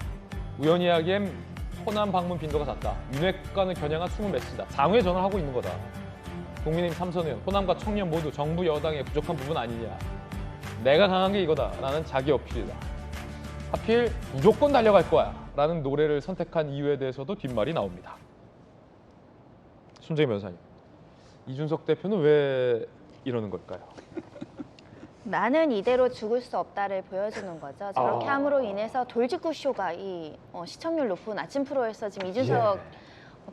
우연히 하기엔 호남 방문 빈도가 잦다. 윤핵관을 겨냥한 숨은 메시지다. 장외 전화를 하고 있는 거다. 국민의힘 3선 의원, 호남과 청년 모두 정부 여당의 부족한 부분 아니냐. 내가 강한 게 이거다 라는 자기 어필이다. 하필 무조건 달려갈 거야 라는 노래를 선택한 이유에 대해서도 뒷말이 나옵니다. 손정희 변호사님, 이준석 대표는 왜 이러는 걸까요? 나는 이대로 죽을 수 없다를 보여주는 거죠. 저렇게 함으로 인해서 돌직구 쇼가 이 시청률 높은 아침 프로에서 지금 이준석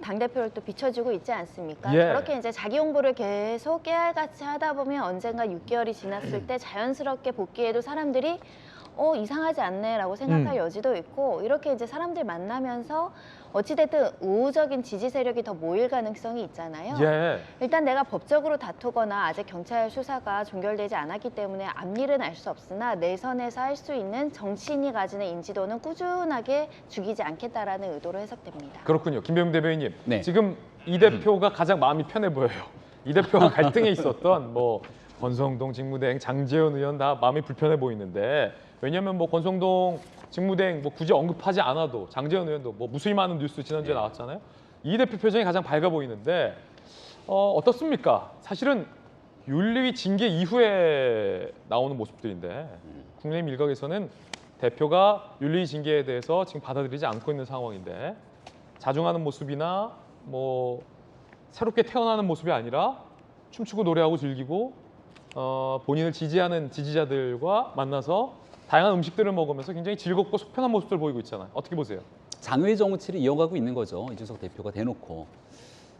당대표를 또 비춰주고 있지 않습니까? 저렇게 이제 자기 홍보를 계속 깨알같이 하다 보면 언젠가 6개월이 지났을 때 자연스럽게 복귀해도 사람들이 이상하지 않네라고 생각할 여지도 있고, 이렇게 이제 사람들 만나면서 어찌됐든 우호적인 지지 세력이 더 모일 가능성이 있잖아요. 일단 내가 법적으로 다투거나 아직 경찰 수사가 종결되지 않았기 때문에 앞일은 알 수 없으나 내선에서 할 수 있는 정치인이 가지는 인지도는 꾸준하게 죽이지 않겠다라는 의도로 해석됩니다. 그렇군요. 김병 대변인님, 지금 이 대표가 가장 마음이 편해 보여요. 이 대표가 갈등에 있었던 권성동 직무대행, 장제원 의원 다 마음이 불편해 보이는데, 왜냐하면 권성동 직무대행 굳이 언급하지 않아도 장제원 의원도 무수히 많은 뉴스 지난주에 나왔잖아요. 이 대표 표정이 가장 밝아 보이는데 어떻습니까? 사실은 윤리위 징계 이후에 나오는 모습들인데 국민의힘 일각에서는 대표가 윤리위 징계에 대해서 지금 받아들이지 않고 있는 상황인데, 자중하는 모습이나 새롭게 태어나는 모습이 아니라 춤추고 노래하고 즐기고 본인을 지지하는 지지자들과 만나서 다양한 음식들을 먹으면서 굉장히 즐겁고 속편한 모습들을 보이고 있잖아요. 어떻게 보세요? 장외 정치를 이어가고 있는 거죠. 이준석 대표가 대놓고.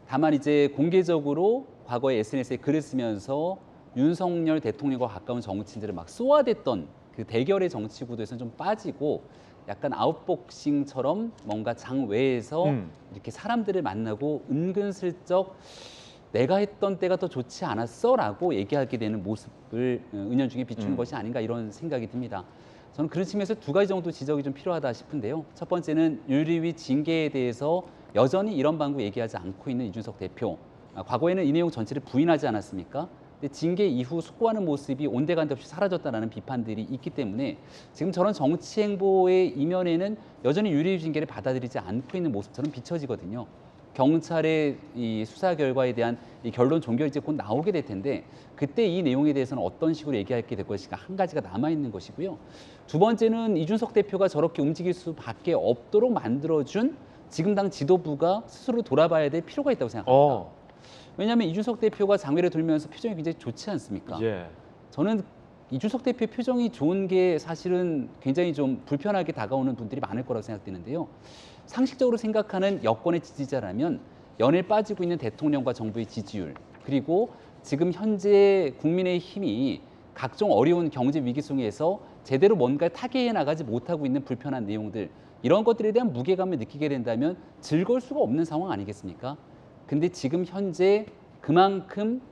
다만 이제 공개적으로 과거에 SNS에 글을 쓰면서 윤석열 대통령과 가까운 정치인들을 막 쏘아댔던 그 대결의 정치 구도에서는 좀 빠지고 약간 아웃복싱처럼 뭔가 장외에서 이렇게 사람들을 만나고 은근슬쩍 내가 했던 때가 더 좋지 않았어? 라고 얘기하게 되는 모습을 은연중에 비추는 것이 아닌가 이런 생각이 듭니다. 저는 그런 측면에서 두 가지 정도 지적이 좀 필요하다 싶은데요. 첫 번째는 윤리위 징계에 대해서 여전히 이런 방구 얘기하지 않고 있는 이준석 대표. 과거에는 이 내용 전체를 부인하지 않았습니까? 근데 징계 이후 숙고하는 모습이 온데간데 없이 사라졌다는 비판들이 있기 때문에 지금 저런 정치 행보의 이면에는 여전히 윤리위 징계를 받아들이지 않고 있는 모습처럼 비춰지거든요. 경찰의 이 수사 결과에 대한 이 결론 종결이 이제 곧 나오게 될 텐데, 그때 이 내용에 대해서는 어떤 식으로 얘기하게 될 것인가 한 가지가 남아 있는 것이고요. 두 번째는 이준석 대표가 저렇게 움직일 수밖에 없도록 만들어준 지금 당 지도부가 스스로 돌아봐야 될 필요가 있다고 생각합니다. 왜냐하면 이준석 대표가 장외를 돌면서 표정이 굉장히 좋지 않습니까? 저는 이준석 대표의 표정이 좋은 게 사실은 굉장히 좀 불편하게 다가오는 분들이 많을 거라고 생각되는데요. 상식적으로 생각하는 여권의 지지자라면 연일 빠지고 있는 대통령과 정부의 지지율, 그리고 지금 현재 국민의힘이 각종 어려운 경제 위기 속에서 제대로 뭔가를 타개해 나가지 못하고 있는 불편한 내용들, 이런 것들에 대한 무게감을 느끼게 된다면 즐거울 수가 없는 상황 아니겠습니까? 근데 지금 현재 그만큼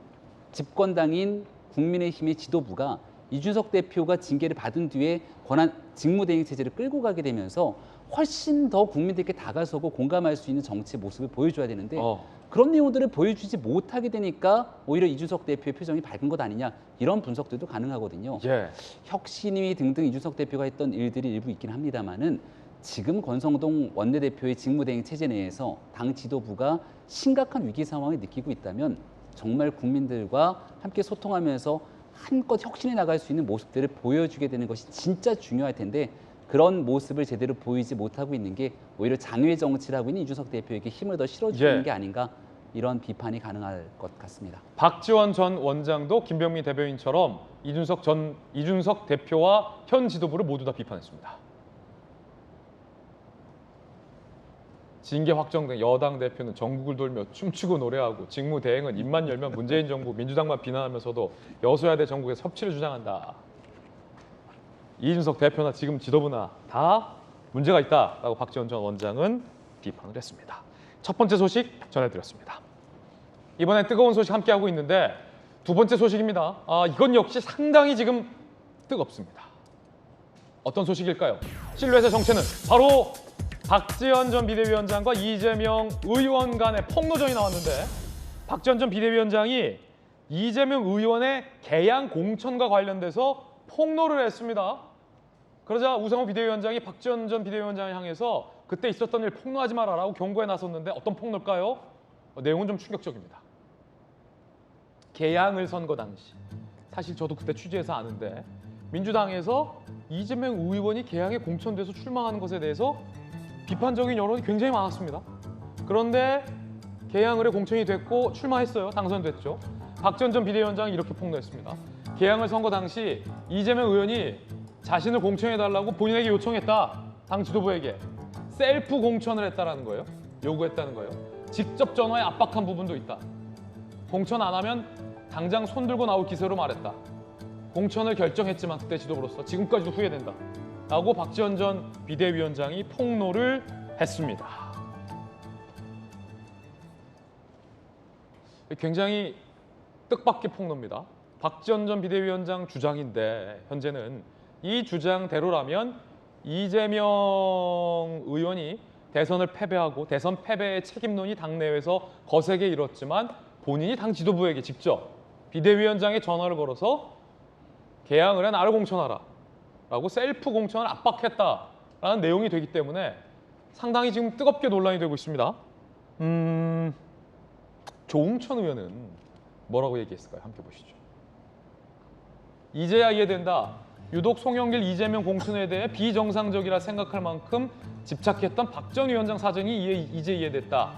집권당인 국민의힘의 지도부가 이준석 대표가 징계를 받은 뒤에 권한 직무대행 체제를 끌고 가게 되면서 훨씬 더 국민들께 다가서고 공감할 수 있는 정치의 모습을 보여줘야 되는데 그런 내용들을 보여주지 못하게 되니까 오히려 이준석 대표의 표정이 밝은 것 아니냐, 이런 분석들도 가능하거든요. 예. 혁신위 등등 이준석 대표가 했던 일들이 일부 있긴 합니다만은 지금 권성동 원내대표의 직무대행 체제 내에서 당 지도부가 심각한 위기 상황을 느끼고 있다면 정말 국민들과 함께 소통하면서 한껏 혁신해 나갈 수 있는 모습들을 보여주게 되는 것이 진짜 중요할 텐데 그런 모습을 제대로 보이지 못하고 있는 게 오히려 장외 정치를 하고 있는 이준석 대표에게 힘을 더 실어주는 게 아닌가, 이런 비판이 가능할 것 같습니다. 박지원 전 원장도 김병민 대변인처럼 이준석 대표와 현 지도부를 모두 다 비판했습니다. 징계 확정된 여당 대표는 전국을 돌며 춤추고 노래하고 직무대행은 입만 열면 문재인 정부, 민주당만 비난하면서도 여소야대 전국에서 협치를 주장한다. 이준석 대표나 지금 지도부나 다 문제가 있다라고 박지원 전 원장은 비판을 했습니다. 첫 번째 소식 전해드렸습니다. 이번엔 뜨거운 소식 함께하고 있는데 두 번째 소식입니다. 이건 역시 상당히 지금 뜨겁습니다. 어떤 소식일까요? 실루엣의 정체는 바로 박지원 전 비대위원장과 이재명 의원 간의 폭로전이 나왔는데 박지원 전 비대위원장이 이재명 의원의 개양 공천과 관련돼서 폭로를 했습니다. 그러자 우상호 비대위원장이 박지원 전 비대위원장을 향해서 그때 있었던 일 폭로하지 마라라고 경고에 나섰는데 어떤 폭로일까요? 내용은 좀 충격적입니다. 개양을 선거 당시, 사실 저도 그때 취재해서 아는데 민주당에서 이재명 의원이 개양에 공천돼서 출마하는 것에 대해서 비판적인 여론이 굉장히 많았습니다. 그런데 개양을에 공천이 됐고 출마했어요. 당선됐죠. 박지원 전 비대위원장이 이렇게 폭로했습니다. 개양을 선거 당시 이재명 의원이 자신을 공천해달라고 본인에게 요청했다. 당 지도부에게. 셀프 공천을 했다는 거예요. 요구했다는 거예요. 직접 전화에 압박한 부분도 있다. 공천 안 하면 당장 손들고 나올 기세로 말했다. 공천을 결정했지만 그때 지도부로서 지금까지도 후회된다. 라고 박지원 전 비대위원장이 폭로를 했습니다. 굉장히 뜻밖의 폭로입니다. 박지원 전 비대위원장 주장인데 현재는 이 주장대로라면 이재명 의원이 대선을 패배하고 대선 패배의 책임론이 당내에서 거세게 일었지만 본인이 당 지도부에게 직접 비대위원장에 전화를 걸어서 개양을 해 나를 공천하라 라고 셀프 공천을 압박했다라는 내용이 되기 때문에 상당히 지금 뜨겁게 논란이 되고 있습니다. 조응천 의원은 뭐라고 얘기했을까요? 함께 보시죠. 이제야 이해된다. 유독 송영길 이재명 공천에 대해 비정상적이라 생각할 만큼 집착했던 박 전 위원장 사정이 이제 이해됐다.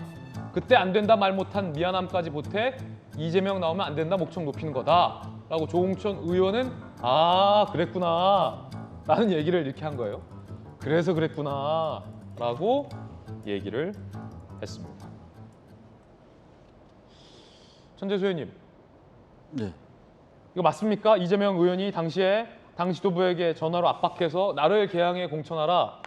그때 안 된다 말 못한 미안함까지 보태 이재명 나오면 안 된다 목청 높이는 거다. 라고 조응천 의원은 그랬구나 라는 얘기를 이렇게 한 거예요. 그래서 그랬구나 라고 얘기를 했습니다. 천재수 의원님, 네. 이거 맞습니까? 이재명 의원이 당시에 당 지도부에게 전화로 압박해서 나를 개양에 공천하라.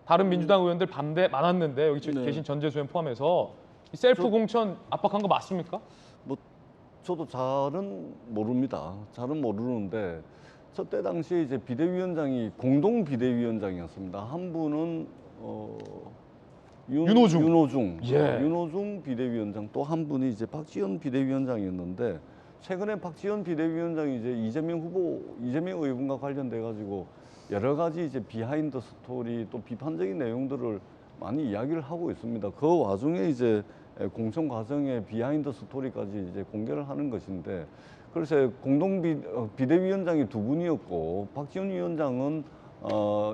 다른 민주당 의원들 반대 많았는데 여기 계신 전재수 의원 포함해서 이 셀프 공천 압박한 거 맞습니까? 저도 잘은 모릅니다. 잘은 모르는데 저때 당시에 이제 비대위원장이 공동 비대위원장이었습니다. 한 분은 윤호중 비대위원장, 또 한 분이 이제 박지원 비대위원장이었는데 최근에 박지원 비대위원장이 이제 이재명 의원과 관련돼 가지고 여러 가지 이제 비하인드 스토리 또 비판적인 내용들을 많이 이야기를 하고 있습니다. 그 와중에 이제 공천 과정의 비하인드 스토리까지 이제 공개를 하는 것인데, 그래서 공동 비대위원장이 두 분이었고 박지원 위원장은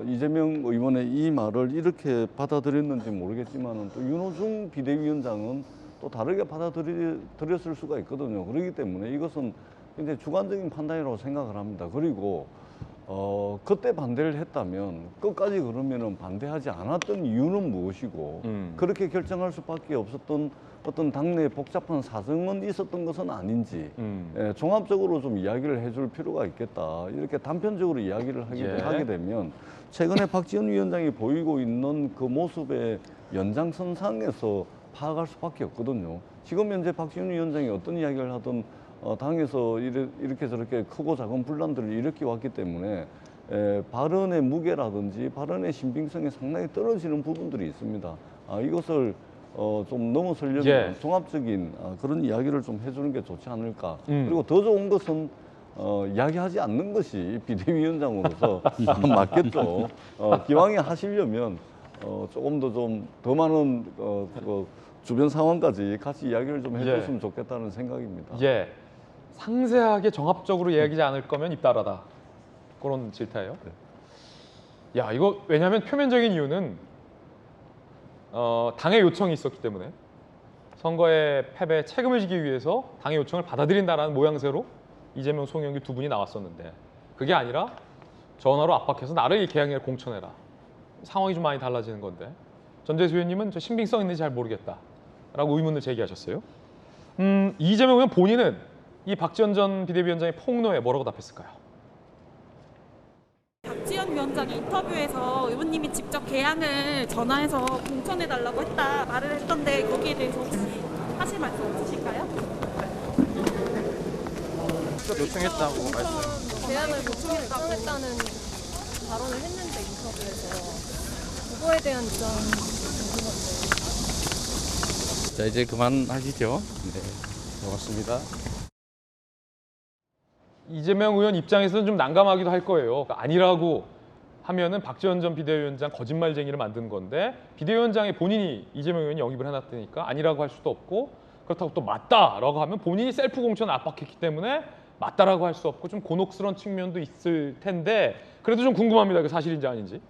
이재명 의원의 이 말을 이렇게 받아들였는지 모르겠지만 또 윤호중 비대위원장은 또 다르게 받아들였을 수가 있거든요. 그렇기 때문에 이것은 굉장히 주관적인 판단이라고 생각을 합니다. 그리고 그때 반대를 했다면 끝까지 그러면은 반대하지 않았던 이유는 무엇이고 그렇게 결정할 수밖에 없었던 어떤 당내에 복잡한 사정은 있었던 것은 아닌지 종합적으로 좀 이야기를 해줄 필요가 있겠다. 이렇게 단편적으로 이야기를 하게 되면 최근에 박지원 위원장이 보이고 있는 그 모습의 연장선상에서 파악할 수밖에 없거든요. 지금 현재 박지원 위원장이 어떤 이야기를 하든 당에서 이렇게 저렇게 크고 작은 분란들을 일으켜 왔기 때문에 발언의 무게라든지 발언의 신빙성이 상당히 떨어지는 부분들이 있습니다. 이것을 좀 넘어서려면 종합적인 그런 이야기를 좀 해주는 게 좋지 않을까. 그리고 더 좋은 것은 이야기하지 않는 것이 비대위원장으로서 맞겠죠. 기왕에 하시려면 조금 더 많은 주변 상황까지 같이 이야기를 좀 해줬으면 좋겠다는 생각입니다. 예, 상세하게 종합적으로 이야기하지 않을 거면 입다라다. 그런 질타예요. 야, 이거 왜냐하면 표면적인 이유는 당의 요청이 있었기 때문에 선거의 패배에 책임을 지기 위해서 당의 요청을 받아들인다라는 모양새로 이재명, 송영길 두 분이 나왔었는데 그게 아니라 전화로 압박해서 나를 개항에 공천해라. 상황이 좀 많이 달라지는 건데 전재수 의원님은 저 신빙성 있는지 잘 모르겠다라고 의문을 제기하셨어요. 이재명 의원 본인은 이 박지원 전 비대위원장의 폭로에 뭐라고 답했을까요? 박지원 위원장이 인터뷰에서 의원님이 직접 개항을 전화해서 공천해달라고 했다 말을 했던데 거기에 대해서 혹시 하실 말씀 없으실까요? 요청했다고 말씀. 개항을 요청했다는 발언을 했는데 인터뷰에서 그거에 대한 입장 궁금한데. 자, 이제 그만하시죠. 네, 고맙습니다. 이재명 의원 입장에서는 좀 난감하기도 할 거예요. 그러니까 아니라고 하면은 박지원 전 비대위원장 거짓말쟁이를 만든 건데 비대위원장이 본인이 이재명 의원이 영입을 해놨다니까 아니라고 할 수도 없고 그렇다고 또 맞다라고 하면 본인이 셀프 공천을 압박했기 때문에 맞다라고 할 수 없고 좀 곤혹스러운 측면도 있을 텐데 그래도 좀 궁금합니다. 그 사실인지 아닌지.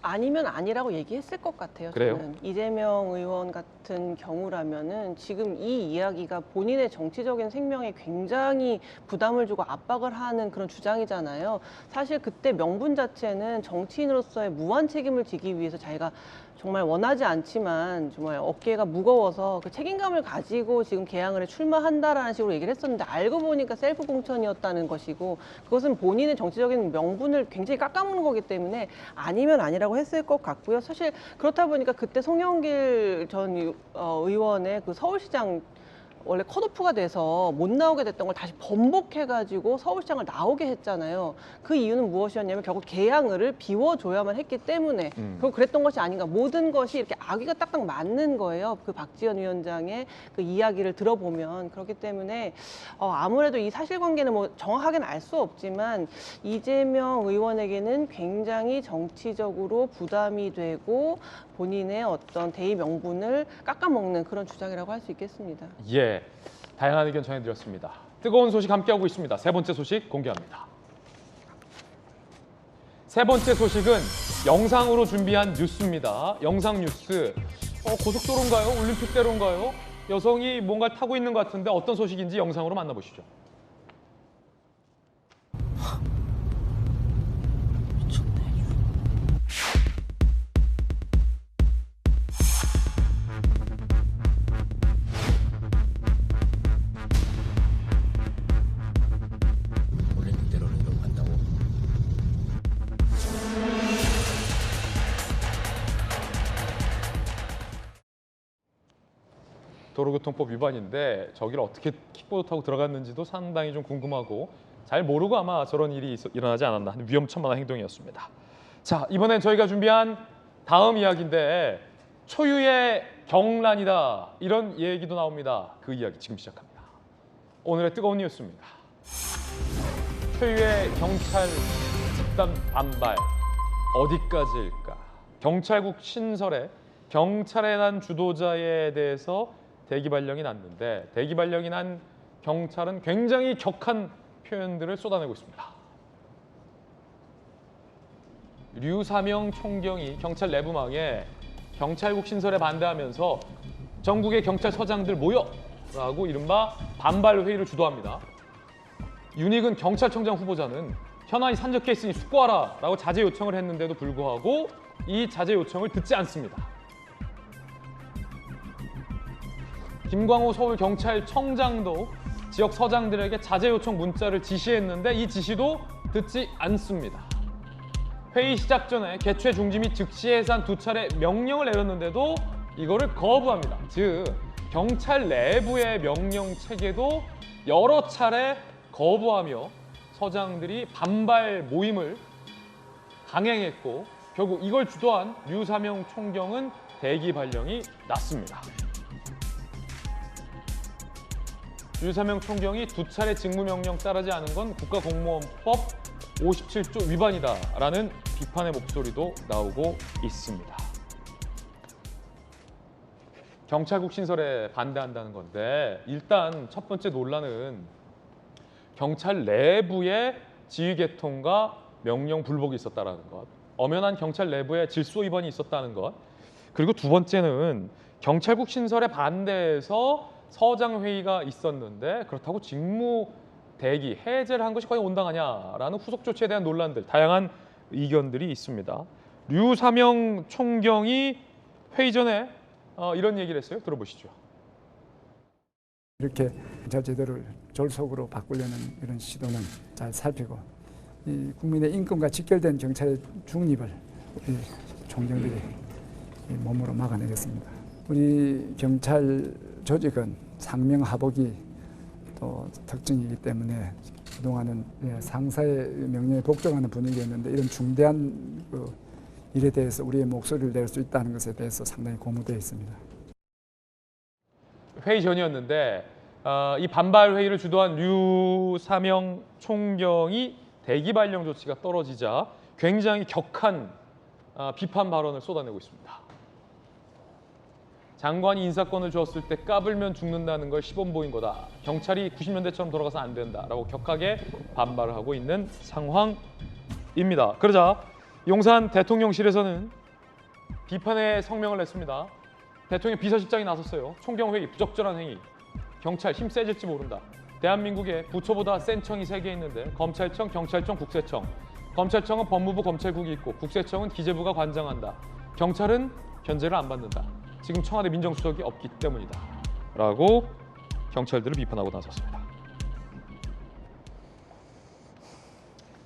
아니면 아니라고 얘기했을 것 같아요. 그래요? 저는 이재명 의원 같은 경우라면은 지금 이 이야기가 본인의 정치적인 생명에 굉장히 부담을 주고 압박을 하는 그런 주장이잖아요. 사실 그때 명분 자체는 정치인으로서의 무한 책임을 지기 위해서 자기가 정말 원하지 않지만 정말 어깨가 무거워서 그 책임감을 가지고 지금 개항을 해 출마한다라는 식으로 얘기를 했었는데 알고 보니까 셀프 공천이었다는 것이고 그것은 본인의 정치적인 명분을 굉장히 깎아먹는 거기 때문에 아니면 아니라고 했을 것 같고요. 사실 그렇다 보니까 그때 송영길 전 의원의 그 서울시장 원래 컷오프가 돼서 못 나오게 됐던 걸 다시 번복해가지고 서울시장을 나오게 했잖아요. 그 이유는 무엇이었냐면 결국 개항을 비워줘야만 했기 때문에 결국 그랬던 것이 아닌가. 모든 것이 이렇게 아기가 딱딱 맞는 거예요. 그 박지원 위원장의 그 이야기를 들어보면. 그렇기 때문에 아무래도 이 사실관계는 뭐 정확하게는 알 수 없지만 이재명 의원에게는 굉장히 정치적으로 부담이 되고 본인의 어떤 대의 명분을 깎아먹는 그런 주장이라고 할 수 있겠습니다. 예, 다양한 의견 전해드렸습니다. 뜨거운 소식 함께하고 있습니다. 세 번째 소식 공개합니다. 세 번째 소식은 영상으로 준비한 뉴스입니다. 영상 뉴스. 고속도로인가요? 올림픽대로인가요? 여성이 뭔가를 타고 있는 것 같은데 어떤 소식인지 영상으로 만나보시죠. 도로교통법 위반인데 저기를 어떻게 킥보드 타고 들어갔는지도 상당히 좀 궁금하고 잘 모르고 아마 저런 일이 일어나지 않았나 하는 위험천만한 행동이었습니다. 자, 이번엔 저희가 준비한 다음 이야기인데 초유의 경란이다 이런 얘기도 나옵니다. 그 이야기 지금 시작합니다. 오늘의 뜨거운 뉴스입니다. 초유의 경찰 집단 반발 어디까지일까? 경찰국 신설에 경찰에 난 주도자에 대해서 대기 발령이 났는데 대기 발령이 난 경찰은 굉장히 격한 표현들을 쏟아내고 있습니다. 류사명 총경이 경찰 내부망에 경찰국 신설에 반대하면서 전국의 경찰서장들 모여라고 이른바 반발 회의를 주도합니다. 윤익은 경찰청장 후보자는 현안이 산적해 있으니 숙고하라라고 자제 요청을 했는데도 불구하고 이 자제 요청을 듣지 않습니다. 김광호 서울경찰청장도 지역 서장들에게 자제 요청 문자를 지시했는데 이 지시도 듣지 않습니다. 회의 시작 전에 개최 중지 및 즉시 해산 2차례 명령을 내렸는데도 이거를 거부합니다. 즉 경찰 내부의 명령 체계도 여러 차례 거부하며 서장들이 반발 모임을 강행했고 결국 이걸 주도한 류사명 총경은 대기 발령이 났습니다. 류사명 총경이 2차례 직무명령 따르지 않은 건 국가공무원법 57조 위반이다라는 비판의 목소리도 나오고 있습니다. 경찰국 신설에 반대한다는 건데 일단 첫 번째 논란은 경찰 내부의 지휘 개통과 명령 불복이 있었다는 것, 엄연한 경찰 내부의 질서 위반이 있었다는 것, 그리고 두 번째는 경찰국 신설에 반대해서 서장회의가 있었는데 그렇다고 직무 대기, 해제를 한 것이 과연 온당하냐라는 후속 조치에 대한 논란들, 다양한 의견들이 있습니다. 류사명 총경이 회의 전에 이런 얘기를 했어요. 들어보시죠. 이렇게 경찰 제도를 졸속으로 바꾸려는 이런 시도는 잘 살피고 이 국민의 인권과 직결된 경찰의 중립을 우리 총경들이 몸으로 막아내겠습니다. 우리 경찰 조직은 상명하복이 또 특징이기 때문에 그동안은 상사의 명령에 복종하는 분위기였는데 이런 중대한 일에 대해서 우리의 목소리를 낼 수 있다는 것에 대해서 상당히 고무되어 있습니다. 회의 전이었는데 이 반발 회의를 주도한 류사명 총경이 대기 발령 조치가 떨어지자 굉장히 격한 비판 발언을 쏟아내고 있습니다. 장관이 인사권을 주었을 때 까불면 죽는다는 걸 시범 보인 거다. 경찰이 90년대처럼 돌아가서 안 된다라고 격하게 반발을 하고 있는 상황입니다. 그러자 용산 대통령실에서는 비판의 성명을 냈습니다. 대통령 비서실장이 나섰어요. 총경회의 부적절한 행위. 경찰 힘 세질지 모른다. 대한민국에 부처보다 센 청이 3개 있는데 검찰청, 경찰청, 국세청. 검찰청은 법무부 검찰국이 있고 국세청은 기재부가 관장한다. 경찰은 견제를 안 받는다. 지금 청와대 민정수석이 없기 때문이다. 라고 경찰들을 비판하고 나섰습니다.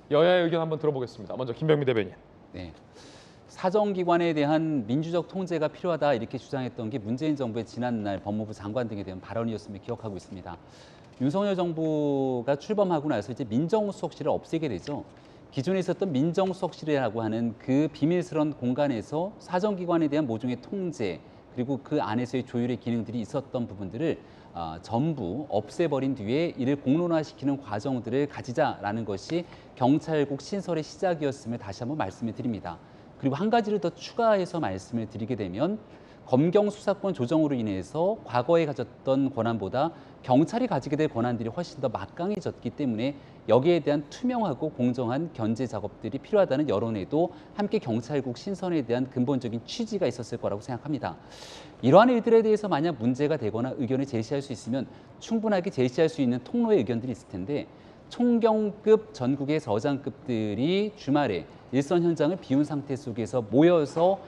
여야의 의견 한번 들어보겠습니다. 먼저 김병민 대변인. 네. 사정기관에 대한 민주적 통제가 필요하다 이렇게 주장했던 게 문재인 정부의 지난날 법무부 장관 등에 대한 발언이었음을 기억하고 있습니다. 윤석열 정부가 출범하고 나서 이제 민정수석실을 없애게 되죠. 기존에 있었던 민정수석실이라고 하는 그 비밀스러운 공간에서 사정기관에 대한 모종의 통제 그리고 그 안에서의 조율의 기능들이 있었던 부분들을 전부 없애버린 뒤에 이를 공론화시키는 과정들을 가지자라는 것이 경찰국 신설의 시작이었음을 다시 한번 말씀을 드립니다. 그리고 한 가지를 더 추가해서 말씀을 드리게 되면 검경 수사권 조정으로 인해서 과거에 가졌던 권한보다 경찰이 가지게 될 권한들이 훨씬 더 막강해졌기 때문에 여기에 대한 투명하고 공정한 견제 작업들이 필요하다는 여론에도 함께 경찰국 신설에 대한 근본적인 취지가 있었을 거라고 생각합니다. 이러한 일들에 대해서 만약 문제가 되거나 의견을 제시할 수 있으면 충분하게 제시할 수 있는 통로의 의견들이 있을 텐데 총경급 전국의 서장급들이 주말에 일선 현장을 비운 상태 속에서 모여서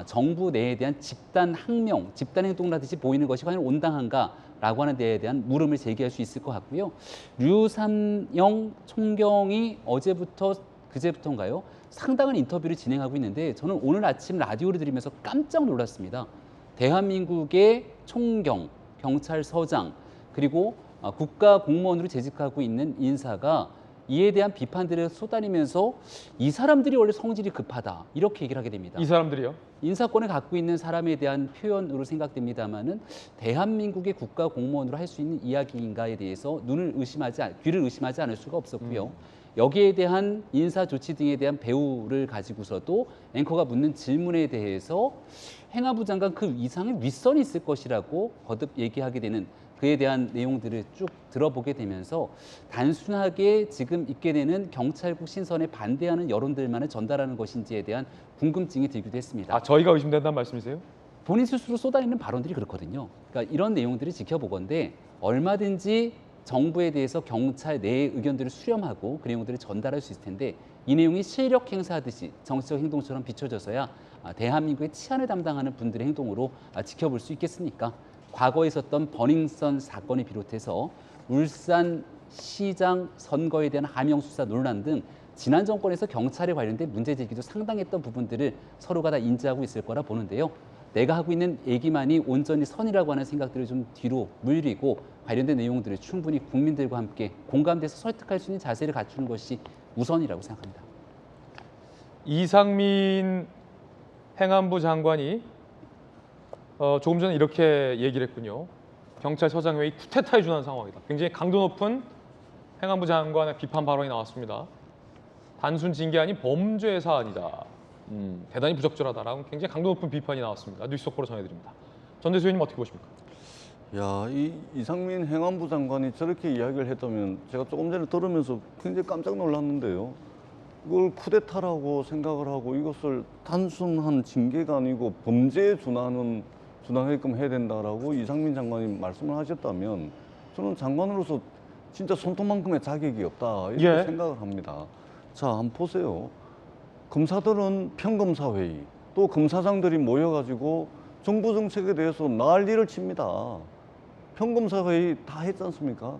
정부 내에 대한 집단 항명, 집단 행동을 하듯이 보이는 것이 과연 온당한가라고 하는 데에 대한 물음을 제기할 수 있을 것 같고요. 류사명 총경이 어제부터 그제부터인가요? 상당한 인터뷰를 진행하고 있는데 저는 오늘 아침 라디오를 들으면서 깜짝 놀랐습니다. 대한민국의 총경, 경찰서장 그리고 국가 공무원으로 재직하고 있는 인사가 이에 대한 비판들을 쏟아내면서 이 사람들이 원래 성질이 급하다 이렇게 얘기를 하게 됩니다. 이 사람들이요? 인사권을 갖고 있는 사람에 대한 표현으로 생각됩니다만은 대한민국의 국가 공무원으로 할 수 있는 이야기인가에 대해서 귀를 의심하지 않을 수가 없었고요. 여기에 대한 인사 조치 등에 대한 배후를 가지고서도 앵커가 묻는 질문에 대해서 행안부 장관 그 이상의 윗선이 있을 것이라고 거듭 얘기하게 되는 그에 대한 내용들을 쭉 들어보게 되면서 단순하게 지금 있게 되는 경찰국 신설에 반대하는 여론들만을 전달하는 것인지에 대한 궁금증이 들기도 했습니다. 저희가 의심된다는 말씀이세요? 본인 스스로 쏟아내는 발언들이 그렇거든요. 그러니까 이런 내용들을 지켜보건대 얼마든지 정부에 대해서 경찰 내의 의견들을 수렴하고 그 내용들을 전달할 수 있을 텐데 이 내용이 실력 행사하듯이 정치적 행동처럼 비춰져서야 대한민국의 치안을 담당하는 분들의 행동으로 지켜볼 수 있겠습니까? 과거에 있었던 버닝썬 사건을 비롯해서 울산시장 선거에 대한 하명 수사 논란 등 지난 정권에서 경찰에 관련된 문제 제기도 상당했던 부분들을 서로가 다 인지하고 있을 거라 보는데요. 내가 하고 있는 얘기만이 온전히 선이라고 하는 생각들을 좀 뒤로 물리고 관련된 내용들을 충분히 국민들과 함께 공감돼서 설득할 수 있는 자세를 갖추는 것이 우선이라고 생각합니다. 이상민 행안부 장관이 조금 전에 이렇게 얘기를 했군요. 경찰서장회의 쿠데타에 준하는 상황이다. 굉장히 강도 높은 행안부 장관의 비판 발언이 나왔습니다. 단순 징계 아닌 범죄 사안이다. 대단히 부적절하다라고 굉장히 강도 높은 비판이 나왔습니다. 뉴스 속보로 전해드립니다. 전대수 의원님 어떻게 보십니까? 야, 이상민 행안부 장관이 저렇게 이야기를 했다면 제가 조금 전에 들으면서 굉장히 깜짝 놀랐는데요. 그걸 쿠데타라고 생각을 하고 이것을 단순한 징계가 아니고 범죄에 준하게끔 해야 된다라고 이상민 장관이 말씀을 하셨다면 저는 장관으로서 진짜 손톱만큼의 자격이 없다 이렇게 생각을 합니다. 자, 한번 보세요. 검사들은 평검사회의, 또 검사장들이 모여가지고 정부 정책에 대해서 난리를 칩니다. 평검사회의 다 했지 않습니까?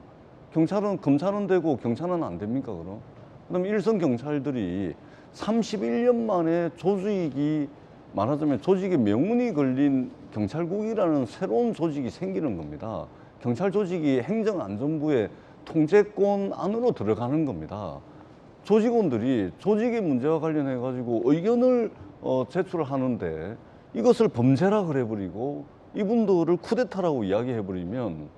검찰은 되고 경찰은 안 됩니까, 그럼? 그다음에 일선 경찰들이 31년 만에 말하자면 조직의 명운이 걸린 경찰국이라는 새로운 조직이 생기는 겁니다. 경찰 조직이 행정안전부의 통제권 안으로 들어가는 겁니다. 조직원들이 조직의 문제와 관련해 가지고 의견을 제출을 하는데 이것을 범죄라 그래버리고 이분들을 쿠데타라고 이야기해버리면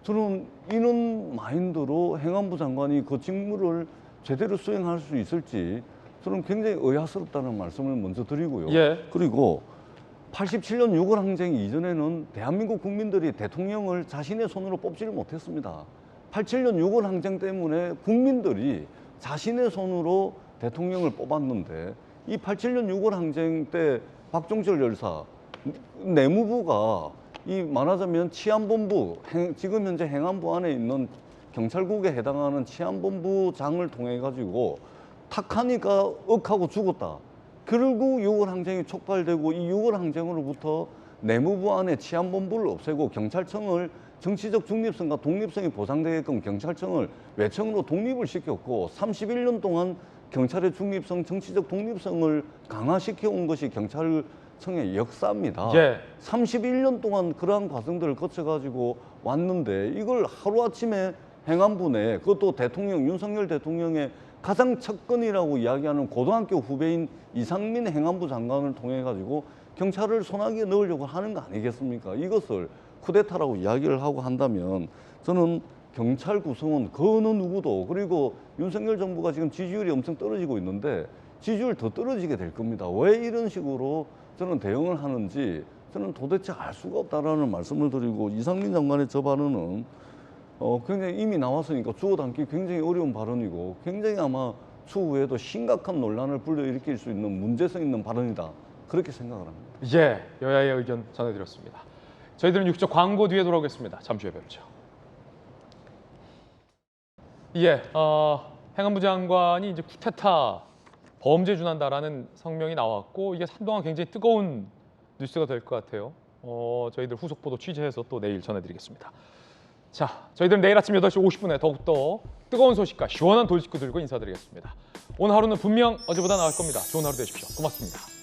저는 이런 마인드로 행안부 장관이 그 직무를 제대로 수행할 수 있을지 저는 굉장히 의아스럽다는 말씀을 먼저 드리고요. 그리고 87년 6월 항쟁 이전에는 대한민국 국민들이 대통령을 자신의 손으로 뽑지를 못했습니다. 87년 6월 항쟁 때문에 국민들이 자신의 손으로 대통령을 뽑았는데 이 87년 6월 항쟁 때 박종철 열사, 내무부가 이 말하자면 치안본부, 지금 현재 행안부 안에 있는 경찰국에 해당하는 치안본부장을 통해 가지고 탁하니까 억하고 죽었다. 결국 6월 항쟁이 촉발되고 이 6월 항쟁으로부터 내무부 안에 치안본부를 없애고 경찰청을 정치적 중립성과 독립성이 보장되게끔 경찰청을 외청으로 독립을 시켰고 31년 동안 경찰의 중립성, 정치적 독립성을 강화시켜 온 것이 경찰청의 역사입니다. 31년 동안 그러한 과정들을 거쳐가지고 왔는데 이걸 하루아침에 행안부 내 그것도 윤석열 대통령의 가장 척근이라고 이야기하는 고등학교 후배인 이상민 행안부 장관을 통해 가지고 경찰을 손아귀에 넣으려고 하는 거 아니겠습니까? 이것을 쿠데타라고 이야기를 하고 한다면 저는 경찰 구성원 그 어느 누구도 그리고 윤석열 정부가 지금 지지율이 엄청 떨어지고 있는데 지지율 더 떨어지게 될 겁니다. 왜 이런 식으로 저는 대응을 하는지 저는 도대체 알 수가 없다라는 말씀을 드리고 이상민 장관의 저 발언은 굉장히 이미 나왔으니까 주워 담기 굉장히 어려운 발언이고 굉장히 아마 추후에도 심각한 논란을 불러일으킬 수 있는 문제성 있는 발언이다. 그렇게 생각을 합니다. 여야의 의견 전해드렸습니다. 저희들은 6조 광고 뒤에 돌아오겠습니다. 잠시 후에 뵙죠. 행안부 장관이 이제 쿠데타 범죄 준한다라는 성명이 나왔고 이게 한동안 굉장히 뜨거운 뉴스가 될 것 같아요. 저희들 후속 보도 취재해서 또 내일 전해드리겠습니다. 자, 저희들은 내일 아침 8시 50분에 더욱더 뜨거운 소식과 시원한 돌직구 들고 인사드리겠습니다. 오늘 하루는 분명 어제보다 나을 겁니다. 좋은 하루 되십시오. 고맙습니다.